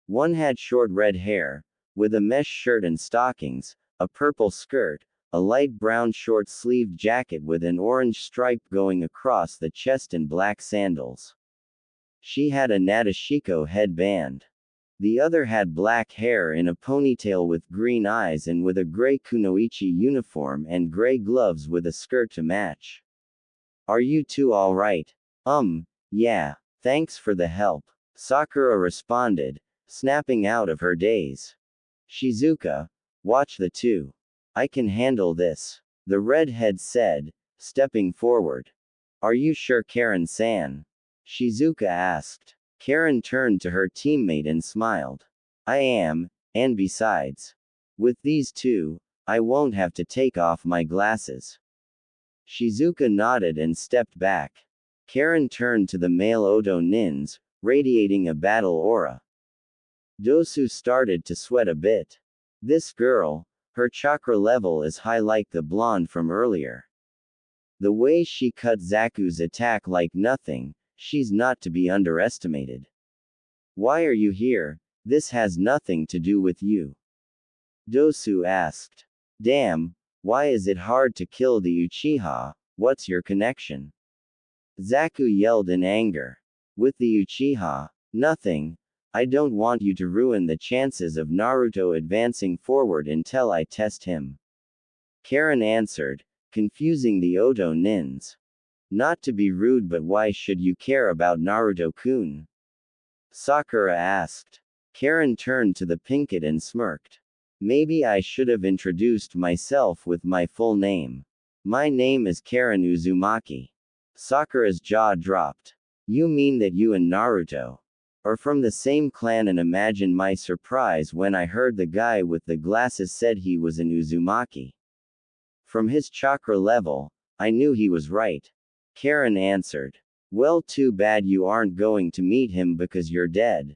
One had short red hair, with a mesh shirt and stockings, a purple skirt, a light brown short-sleeved jacket with an orange stripe going across the chest and black sandals. She had a Nadeshiko headband. The other had black hair in a ponytail with green eyes and with a gray kunoichi uniform and gray gloves with a skirt to match. Are you two all right? Yeah. Thanks for the help, Sakura responded, snapping out of her daze. Shizuka, watch the two. I can handle this, the redhead said, stepping forward. Are you sure, Karen-san? Shizuka asked. Karen turned to her teammate and smiled. I am, and besides, with these two, I won't have to take off my glasses. Shizuka nodded and stepped back. Karen turned to the male Odo nins, radiating a battle aura. Dosu started to sweat a bit. This girl, her chakra level is high like the blonde from earlier. The way she cut Zaku's attack like nothing, she's not to be underestimated. Why are you here? This has nothing to do with you. Dosu asked. Damn, why is it hard to kill the Uchiha? What's your connection? Zaku yelled in anger. With the Uchiha? Nothing. I don't want you to ruin the chances of Naruto advancing forward until I test him. Karen answered, confusing the Odo nins. Not to be rude, but why should you care about Naruto-kun? Sakura asked. Karen turned to the Pinkett and smirked. Maybe I should have introduced myself with my full name. My name is Karen Uzumaki. Sakura's jaw dropped. You mean that you and Naruto are from the same clan? And imagine my surprise when I heard the guy with the glasses said he was an Uzumaki. From his chakra level, I knew he was right. Karen answered. Well, too bad you aren't going to meet him because you're dead.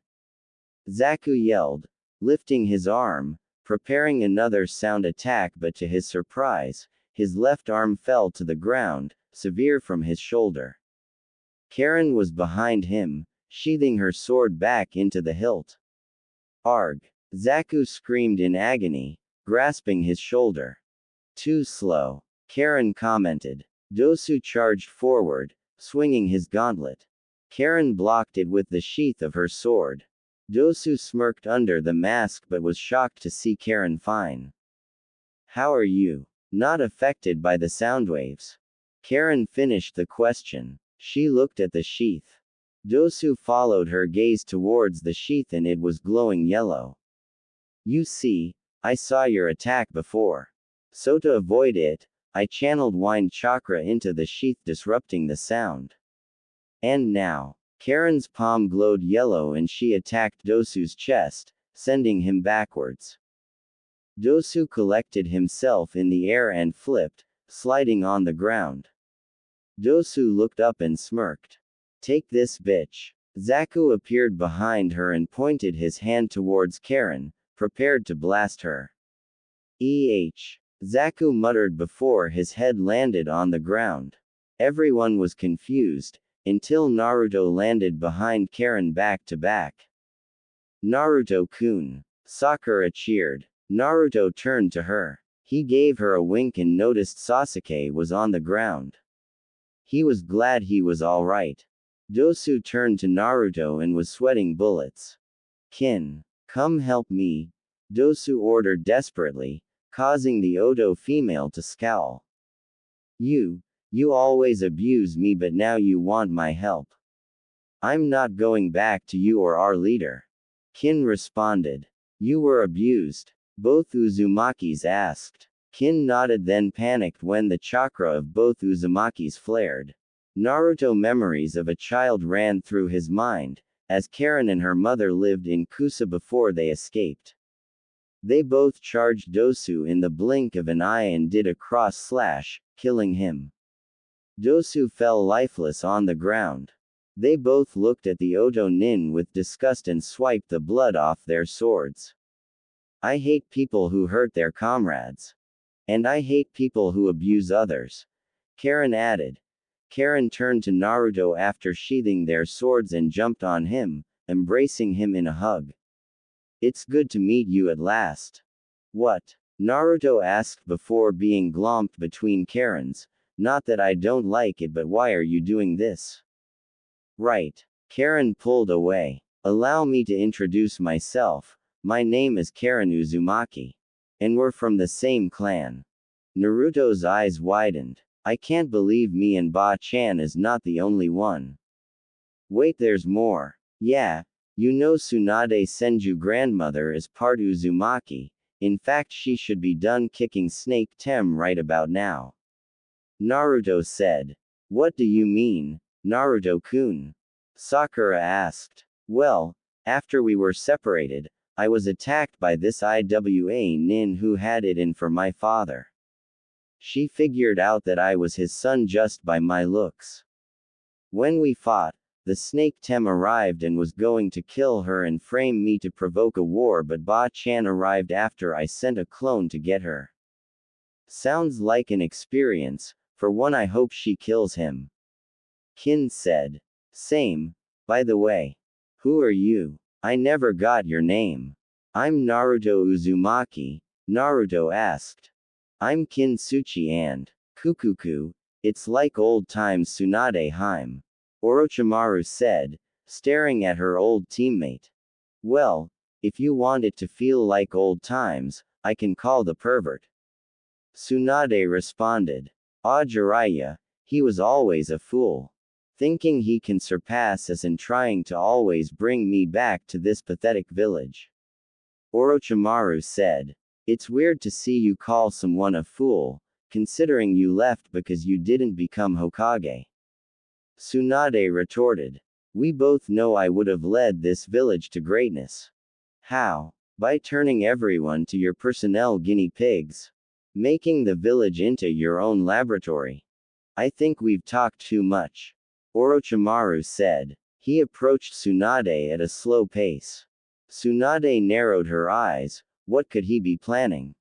Zaku yelled, lifting his arm, preparing another sound attack, but to his surprise, his left arm fell to the ground, severe from his shoulder. Karen was behind him, sheathing her sword back into the hilt. Arg! Zaku screamed in agony, grasping his shoulder. Too slow, Karen commented. Dosu charged forward, swinging his gauntlet. Karen blocked it with the sheath of her sword. Dosu smirked under the mask but was shocked to see Karen fine. How are you? Not affected by the sound waves? Karen finished the question. She looked at the sheath. Dosu followed her gaze towards the sheath and it was glowing yellow. You see, I saw your attack before. So to avoid it, I channeled wind chakra into the sheath, disrupting the sound. And now, Karen's palm glowed yellow and she attacked Dosu's chest, sending him backwards. Dosu collected himself in the air and flipped, sliding on the ground. Dosu looked up and smirked. Take this, bitch. Zaku appeared behind her and pointed his hand towards Karen, prepared to blast her. Zaku muttered before his head landed on the ground. Everyone was confused, until Naruto landed behind Karen back to back. Naruto-kun. Sakura cheered. Naruto turned to her. He gave her a wink and noticed Sasuke was on the ground. He was glad he was all right. Dosu turned to Naruto and was sweating bullets. Kin, come help me, Dosu ordered desperately, causing the Odo female to scowl. You always abuse me, but now you want my help. I'm not going back to you or our leader. Kin responded. You were abused? Both Uzumakis asked. Kin nodded, then panicked when the chakra of both Uzumakis flared. Naruto memories of a child ran through his mind, as Karen and her mother lived in Kusa before they escaped. They both charged Dosu in the blink of an eye and did a cross slash, killing him. Dosu fell lifeless on the ground. They both looked at the Oto Nin with disgust and swiped the blood off their swords. I hate people who hurt their comrades. And I hate people who abuse others. Karen added. Karen turned to Naruto after sheathing their swords and jumped on him, embracing him in a hug. It's good to meet you at last. What? Naruto asked before being glomped between Karens. Not that I don't like it, but why are you doing this? Right. Karen pulled away. Allow me to introduce myself. My name is Karen Uzumaki. And we're from the same clan. Naruto's eyes widened. I can't believe me and Ba-chan is not the only one. Wait, there's more. Yeah, you know Tsunade Senju grandmother is part Uzumaki. In fact, she should be done kicking Snake Tem right about now. Naruto said. What do you mean, Naruto-kun? Sakura asked. Well, after we were separated, I was attacked by this IWA nin who had it in for my father. She figured out that I was his son just by my looks. When we fought, the Snake Tem arrived and was going to kill her and frame me to provoke a war, but Ba-chan arrived after I sent a clone to get her. Sounds like an experience. For one, I hope she kills him. Kin said. Same. By the way. Who are you? I never got your name. I'm Naruto Uzumaki, Naruto asked. I'm Kin Tsuchi and Kukuku. It's like old times, Tsunade Heim. Orochimaru said, staring at her old teammate. Well, if you want it to feel like old times, I can call the pervert. Tsunade responded. Ah, Jiraiya, he was always a fool. Thinking he can surpass us and trying to always bring me back to this pathetic village. Orochimaru said. It's weird to see you call someone a fool, considering you left because you didn't become Hokage. Tsunade retorted. We both know I would have led this village to greatness. How? By turning everyone to your personnel guinea pigs. Making the village into your own laboratory. I think we've talked too much. Orochimaru said. He approached Tsunade at a slow pace. Tsunade narrowed her eyes. What could he be planning?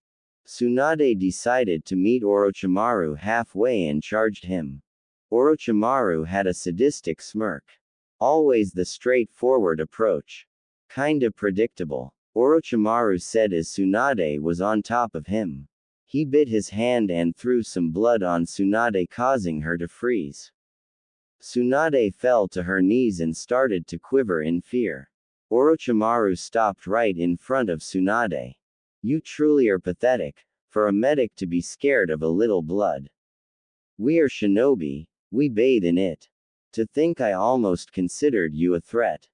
Tsunade decided to meet Orochimaru halfway and charged him. Orochimaru had a sadistic smirk. Always the straightforward approach. Kinda predictable. Orochimaru said as Tsunade was on top of him. He bit his hand and threw some blood on Tsunade, causing her to freeze. Tsunade fell to her knees and started to quiver in fear. Orochimaru stopped right in front of Tsunade. You truly are pathetic, for a medic to be scared of a little blood. We are shinobi, we bathe in it. To think I almost considered you a threat.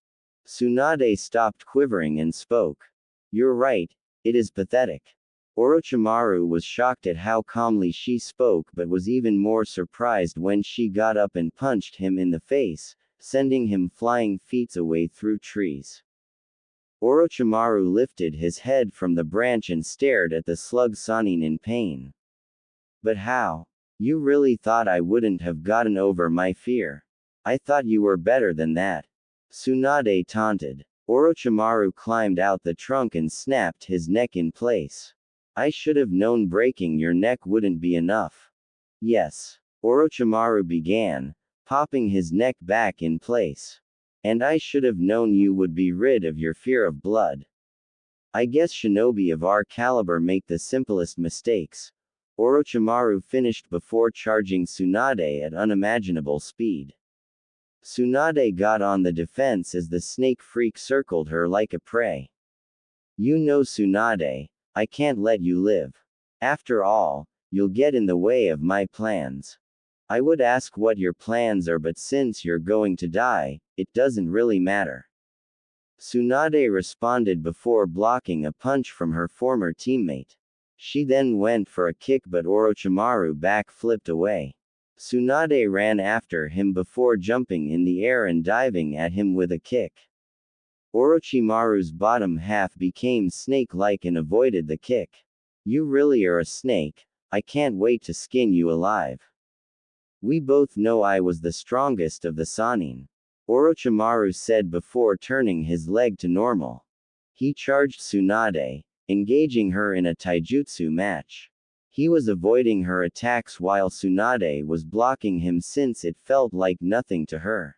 Tsunade stopped quivering and spoke. You're right, it is pathetic. Orochimaru was shocked at how calmly she spoke, but was even more surprised when she got up and punched him in the face, sending him flying feet away through trees. Orochimaru lifted his head from the branch and stared at the slug Sanin in pain. But how? You really thought I wouldn't have gotten over my fear? I thought you were better than that. Tsunade taunted. Orochimaru climbed out the trunk and snapped his neck in place. I should have known breaking your neck wouldn't be enough. Yes. Orochimaru began, popping his neck back in place. And I should have known you would be rid of your fear of blood. I guess shinobi of our caliber make the simplest mistakes. Orochimaru finished before charging Tsunade at unimaginable speed. Tsunade got on the defense as the snake freak circled her like a prey. You know, Tsunade, I can't let you live. After all, you'll get in the way of my plans. I would ask what your plans are, but since you're going to die, it doesn't really matter. Tsunade responded before blocking a punch from her former teammate. She then went for a kick, but Orochimaru back-flipped away. Tsunade ran after him before jumping in the air and diving at him with a kick. Orochimaru's bottom half became snake-like and avoided the kick. You really are a snake, I can't wait to skin you alive. We both know I was the strongest of the Sannin. Orochimaru said before turning his leg to normal. He charged Tsunade, engaging her in a taijutsu match. He was avoiding her attacks while Tsunade was blocking him since it felt like nothing to her.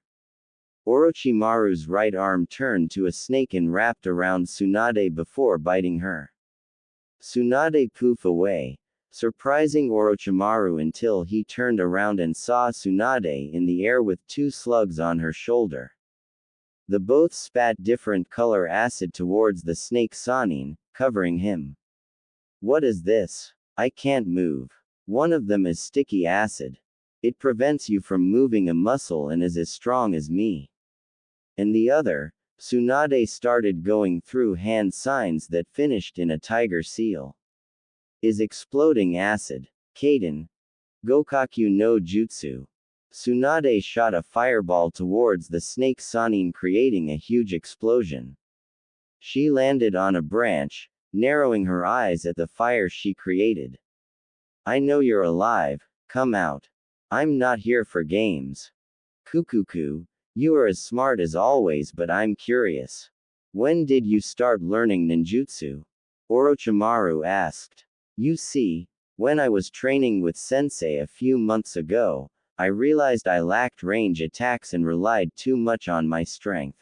Orochimaru's right arm turned to a snake and wrapped around Tsunade before biting her. Tsunade poof away, surprising Orochimaru until he turned around and saw Tsunade in the air with two slugs on her shoulder. The both spat different color acid towards the snake Sannin, covering him. What is this? I can't move. One of them is sticky acid. It prevents you from moving a muscle and is as strong as me. And the other, Tsunade started going through hand signs that finished in a tiger seal. Is exploding acid. Kaden. Gokaku no Jutsu. Tsunade shot a fireball towards the snake Sannin, creating a huge explosion. She landed on a branch, narrowing her eyes at the fire she created. I know you're alive, come out. I'm not here for games. Kukuku, you are as smart as always, but I'm curious. When did you start learning ninjutsu? Orochimaru asked. You see, when I was training with sensei a few months ago, I realized I lacked range attacks and relied too much on my strength.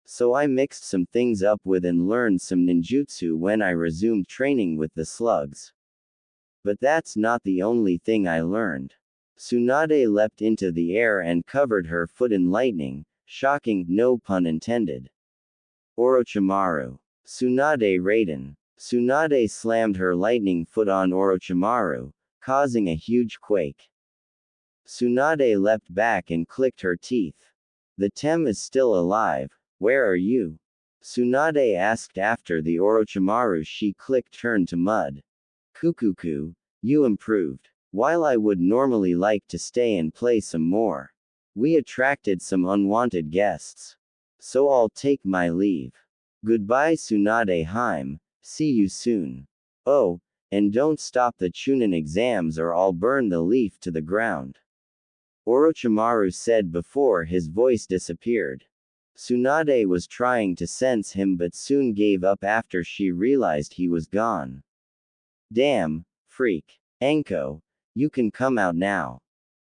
So I mixed some things up with and learned some ninjutsu when I resumed training with the slugs. But that's not the only thing I learned. Tsunade leapt into the air and covered her foot in lightning, shocking, no pun intended. Orochimaru. Tsunade Raiden. Tsunade slammed her lightning foot on Orochimaru, causing a huge quake. Tsunade leapt back and clicked her teeth. The Tem is still alive. Where are you? Tsunade asked after the Orochimaru she clicked turned to mud. Kukuku, you improved. While I would normally like to stay and play some more, we attracted some unwanted guests. So I'll take my leave. Goodbye Tsunade Heim, see you soon. Oh, and don't stop the Chunin exams or I'll burn the leaf to the ground. Orochimaru said before his voice disappeared. Tsunade was trying to sense him but soon gave up after she realized he was gone. Damn, freak. Anko, you can come out now.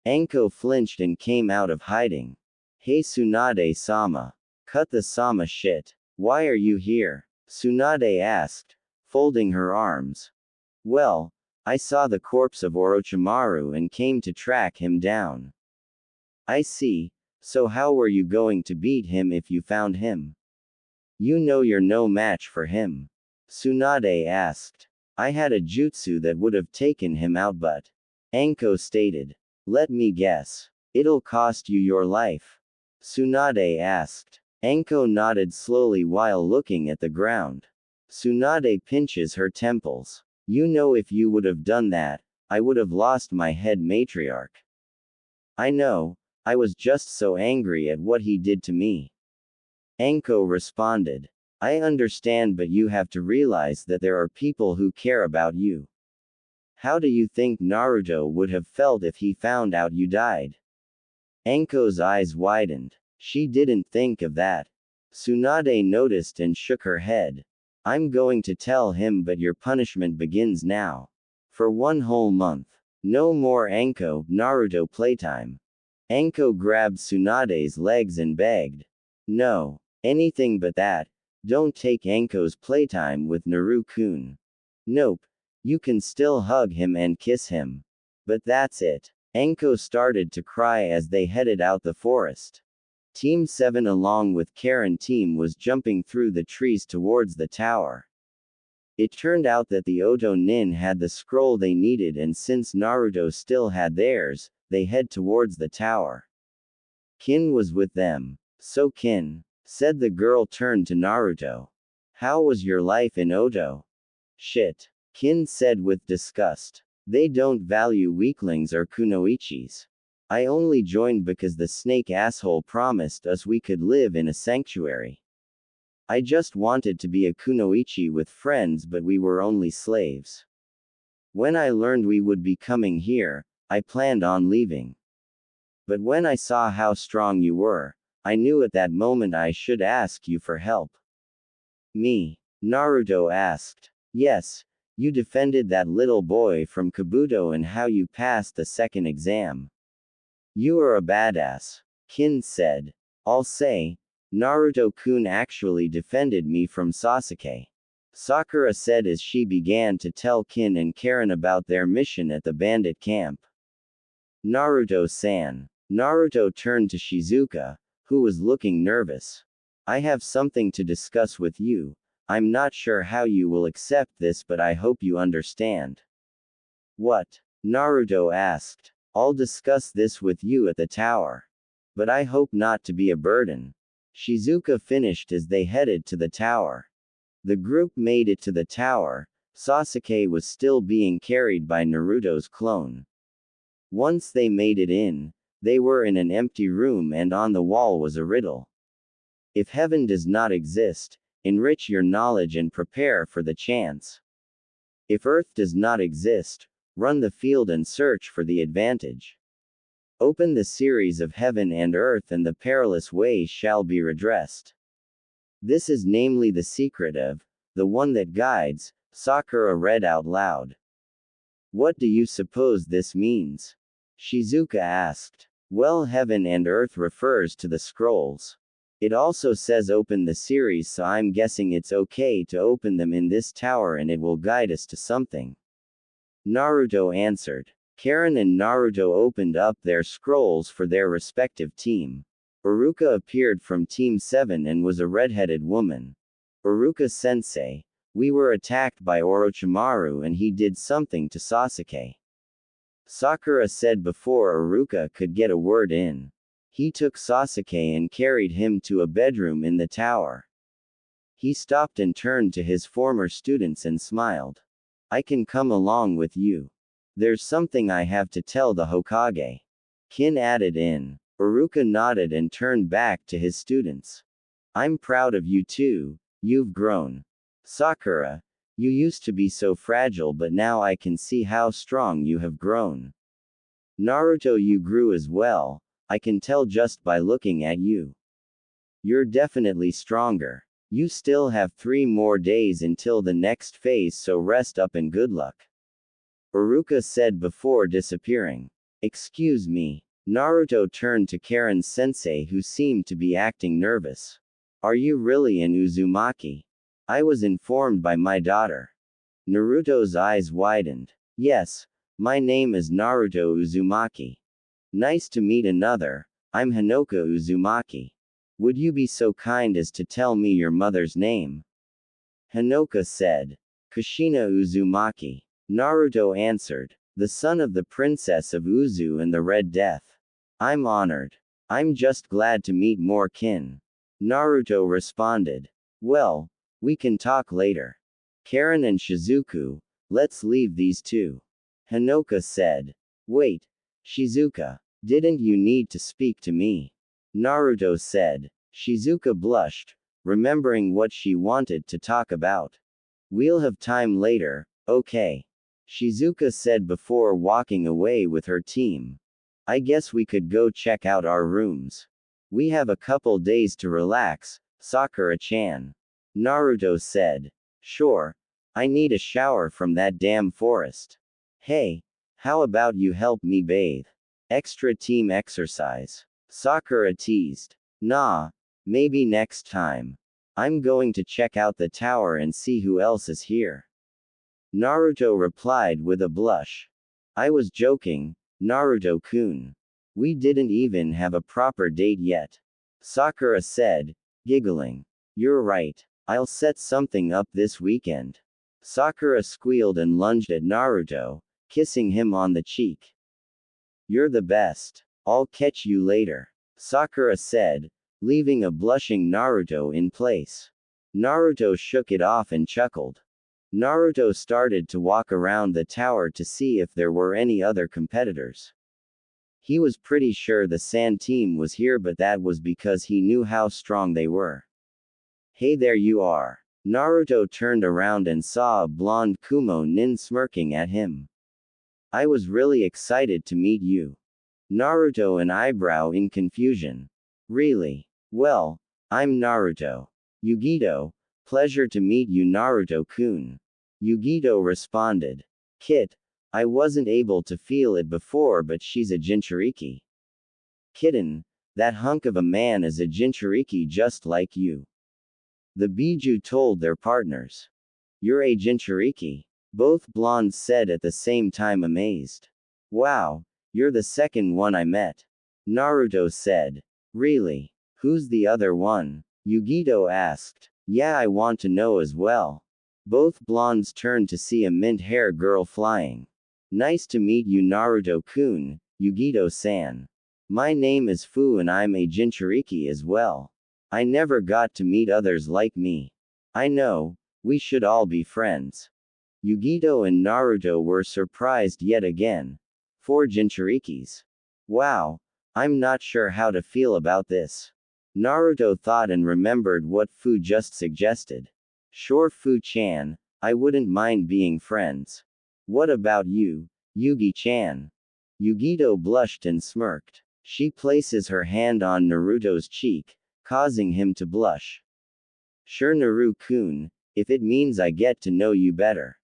Anko flinched and came out of hiding. Hey Tsunade-sama. Cut the sama shit. Why are you here? Tsunade asked, folding her arms. Well, I saw the corpse of Orochimaru and came to track him down. I see, so how were you going to beat him if you found him? You know you're no match for him. Tsunade asked. I had a jutsu that would have taken him out but. Anko stated. Let me guess. It'll cost you your life. Tsunade asked. Anko nodded slowly while looking at the ground. Tsunade pinches her temples. You know if you would have done that, I would have lost my head matriarch. I know, I was just so angry at what he did to me. Anko responded. I understand, but you have to realize that there are people who care about you. How do you think Naruto would have felt if he found out you died? Anko's eyes widened. She didn't think of that. Tsunade noticed and shook her head. I'm going to tell him, but your punishment begins now. For 1 whole month. No more Anko, Naruto playtime. Anko grabbed Tsunade's legs and begged. No. Anything but that. Don't take Anko's playtime with Naru-kun. Nope. You can still hug him and kiss him. But that's it. Anko started to cry as they headed out the forest. Team 7 along with Karen team was jumping through the trees towards the tower. It turned out that the Oto Nin had the scroll they needed, and since Naruto still had theirs, they head towards the tower. Kin was with them. So Kin, said the girl turned to Naruto. How was your life in Oto? Shit. Kin said with disgust. They don't value weaklings or kunoichis. I only joined because the snake asshole promised us we could live in a sanctuary. I just wanted to be a kunoichi with friends, but we were only slaves. When I learned we would be coming here, I planned on leaving. But when I saw how strong you were, I knew at that moment I should ask you for help. Me? Naruto asked. Yes, you defended that little boy from Kabuto and how you passed the second exam. You are a badass, Kin said. I'll say, Naruto-kun actually defended me from Sasuke. Sakura said as she began to tell Kin and Karen about their mission at the bandit camp. Naruto-san. Naruto turned to Shizuka, who was looking nervous. I have something to discuss with you. I'm not sure how you will accept this, but I hope you understand. What? Naruto asked. I'll discuss this with you at the tower. But I hope not to be a burden. Shizuka finished as they headed to the tower. The group made it to the tower. Sasuke was still being carried by Naruto's clone. Once they made it in, they were in an empty room and on the wall was a riddle. If heaven does not exist, enrich your knowledge and prepare for the chance. If earth does not exist, run the field and search for the advantage. Open the series of heaven and earth and the perilous way shall be redressed. This is namely the secret of, the one that guides, Sakura read out loud. What do you suppose this means? Shizuka asked. Well, heaven and earth refers to the scrolls. It also says open the series, so I'm guessing it's okay to open them in this tower and it will guide us to something. Naruto answered. Karen and Naruto opened up their scrolls for their respective team. Iruka appeared from Team 7 and was a redheaded woman. Iruka-sensei, we were attacked by Orochimaru and he did something to Sasuke. Sakura said before Iruka could get a word in. He took Sasuke and carried him to a bedroom in the tower. He stopped and turned to his former students and smiled. I can come along with you. There's something I have to tell the Hokage. Kin added in. Iruka nodded and turned back to his students. I'm proud of you too, you've grown. Sakura, you used to be so fragile but now I can see how strong you have grown. Naruto, you grew as well, I can tell just by looking at you. You're definitely stronger. You still have 3 more days until the next phase, so rest up and good luck. Iruka said before disappearing. Excuse me. Naruto turned to Karen's sensei who seemed to be acting nervous. Are you really an Uzumaki? I was informed by my daughter. Naruto's eyes widened. Yes, my name is Naruto Uzumaki. Nice to meet another, I'm Hinoka Uzumaki. Would you be so kind as to tell me your mother's name? Hinoka said. Kushina Uzumaki. Naruto answered. The son of the princess of Uzu and the Red Death. I'm honored. I'm just glad to meet more kin. Naruto responded. Well, we can talk later. Karen and Shizuku, let's leave these two. Hinoka said. Wait, Shizuka, didn't you need to speak to me? Naruto said. Shizuka blushed, remembering what she wanted to talk about. We'll have time later, okay. Shizuka said before walking away with her team. I guess we could go check out our rooms. We have a couple days to relax, Sakura-chan. Naruto said. Sure. I need a shower from that damn forest. Hey, how about you help me bathe? Extra team exercise. Sakura teased. Nah, maybe next time. I'm going to check out the tower and see who else is here. Naruto replied with a blush. I was joking, Naruto-kun. We didn't even have a proper date yet. Sakura said, giggling. You're right. I'll set something up this weekend. Sakura squealed and lunged at Naruto, kissing him on the cheek. You're the best. I'll catch you later. Sakura said, leaving a blushing Naruto in place. Naruto shook it off and chuckled. Naruto started to walk around the tower to see if there were any other competitors. He was pretty sure the Sand team was here, but that was because he knew how strong they were. Hey, there you are. Naruto turned around and saw a blonde Kumo nin smirking at him. I was really excited to meet you. Naruto and eyebrow in confusion. Really? Well, I'm Naruto. Yugito, pleasure to meet you Naruto-kun. Yugito responded. Kit, I wasn't able to feel it before but she's a Jinchuriki. Kitten, that hunk of a man is a Jinchuriki just like you. The Biju told their partners. You're a Jinchuriki. Both blondes said at the same time amazed. Wow, you're the second one I met. Naruto said. Really? Who's the other one? Yugito asked. Yeah, I want to know as well. Both blondes turned to see a mint-hair girl flying. Nice to meet you Naruto-kun, Yugito-san. My name is Fu and I'm a Jinchuriki as well. I never got to meet others like me. I know, we should all be friends. Yugito and Naruto were surprised yet again. 4 Jinchurikis. Wow, I'm not sure how to feel about this. Naruto thought and remembered what Fu just suggested. Sure Fu-chan, I wouldn't mind being friends. What about you, Yugi-chan? Yugito blushed and smirked. She places her hand on Naruto's cheek, causing him to blush. Sure Naru-kun, if it means I get to know you better.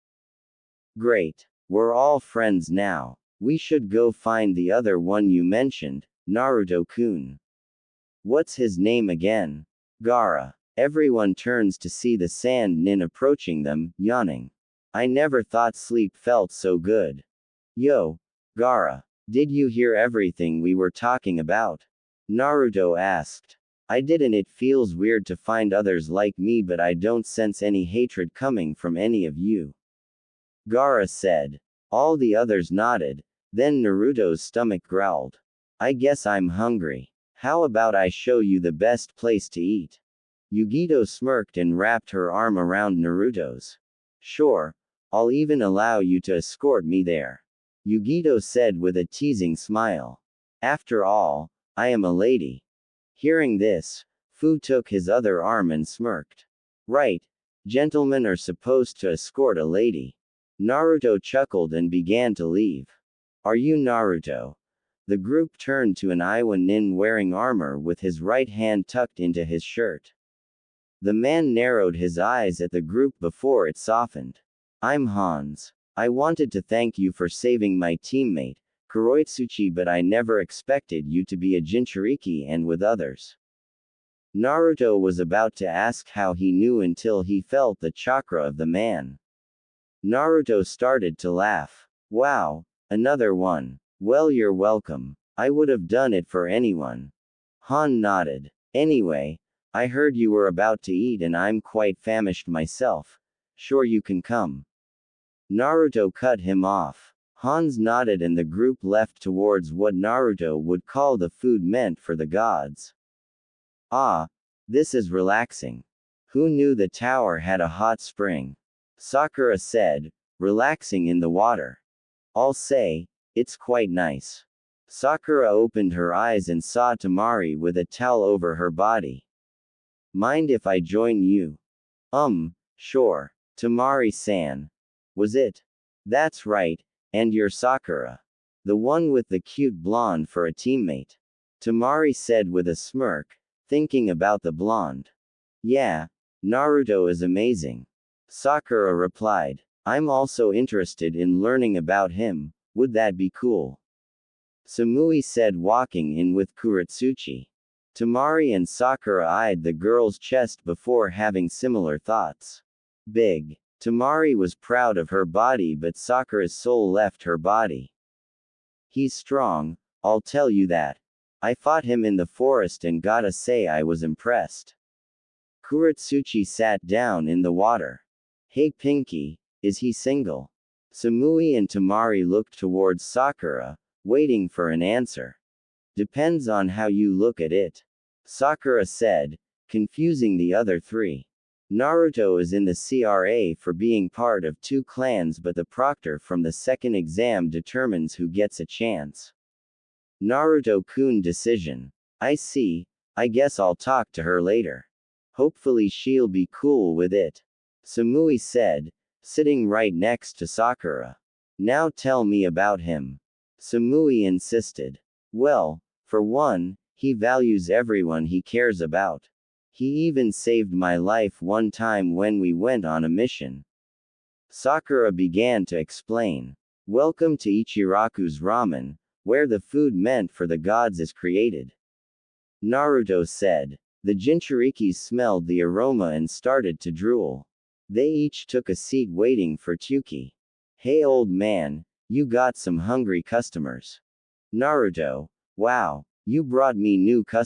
Great. We're all friends now. We should go find the other one you mentioned, Naruto-kun. What's his name again? Gaara. Everyone turns to see the sand nin approaching them, yawning. I never thought sleep felt so good. Yo, Gaara. Did you hear everything we were talking about? Naruto asked. I didn't. It feels weird to find others like me but I don't sense any hatred coming from any of you. Gaara said. All the others nodded, then Naruto's stomach growled. I guess I'm hungry. How about I show you the best place to eat? Yugito smirked and wrapped her arm around Naruto's. Sure, I'll even allow you to escort me there. Yugito said with a teasing smile. After all, I am a lady. Hearing this, Fu took his other arm and smirked. Right, gentlemen are supposed to escort a lady. Naruto chuckled and began to leave. Are you Naruto? The group turned to an Iwa nin wearing armor with his right hand tucked into his shirt. The man narrowed his eyes at the group before it softened. I'm Hans. I wanted to thank you for saving my teammate, Kuroitsuchi, but I never expected you to be a Jinchuriki and with others. Naruto was about to ask how he knew until he felt the chakra of the man. Naruto started to laugh. Wow, another one. Well, you're welcome. I would have done it for anyone. Han nodded. Anyway, I heard you were about to eat and I'm quite famished myself. Sure you can come. Naruto cut him off. Hans nodded and the group left towards what Naruto would call the food meant for the gods. Ah, this is relaxing. Who knew the tower had a hot spring? Sakura said, relaxing in the water. I'll say, it's quite nice. Sakura opened her eyes and saw Tamari with a towel over her body. Mind if I join you? Sure. Tamari-san. Was it? That's right, and you're Sakura. The one with the cute blonde for a teammate. Tamari said with a smirk, thinking about the blonde. Yeah, Naruto is amazing. Sakura replied. I'm also interested in learning about him, would that be cool? Samui said, walking in with Kuratsuchi. Tamari and Sakura eyed the girl's chest before having similar thoughts. Big. Tamari was proud of her body but Sakura's soul left her body. He's strong, I'll tell you that. I fought him in the forest and gotta say I was impressed. Kuratsuchi sat down in the water. Hey Pinky, is he single? Samui and Tamari looked towards Sakura, waiting for an answer. Depends on how you look at it. Sakura said, confusing the other three. Naruto is in the CRA for being part of 2 clans but the proctor from the second exam determines who gets a chance. Naruto-kun decision. I see, I guess I'll talk to her later. Hopefully she'll be cool with it. Samui said, sitting right next to Sakura. Now tell me about him. Samui insisted. Well, for one, he values everyone he cares about. He even saved my life one time when we went on a mission. Sakura began to explain. Welcome to Ichiraku's ramen, where the food meant for the gods is created. Naruto said. The Jinchurikis smelled the aroma and started to drool. They each took a seat waiting for Chuki. Hey old man, you got some hungry customers. Naruto, wow, you brought me new customers.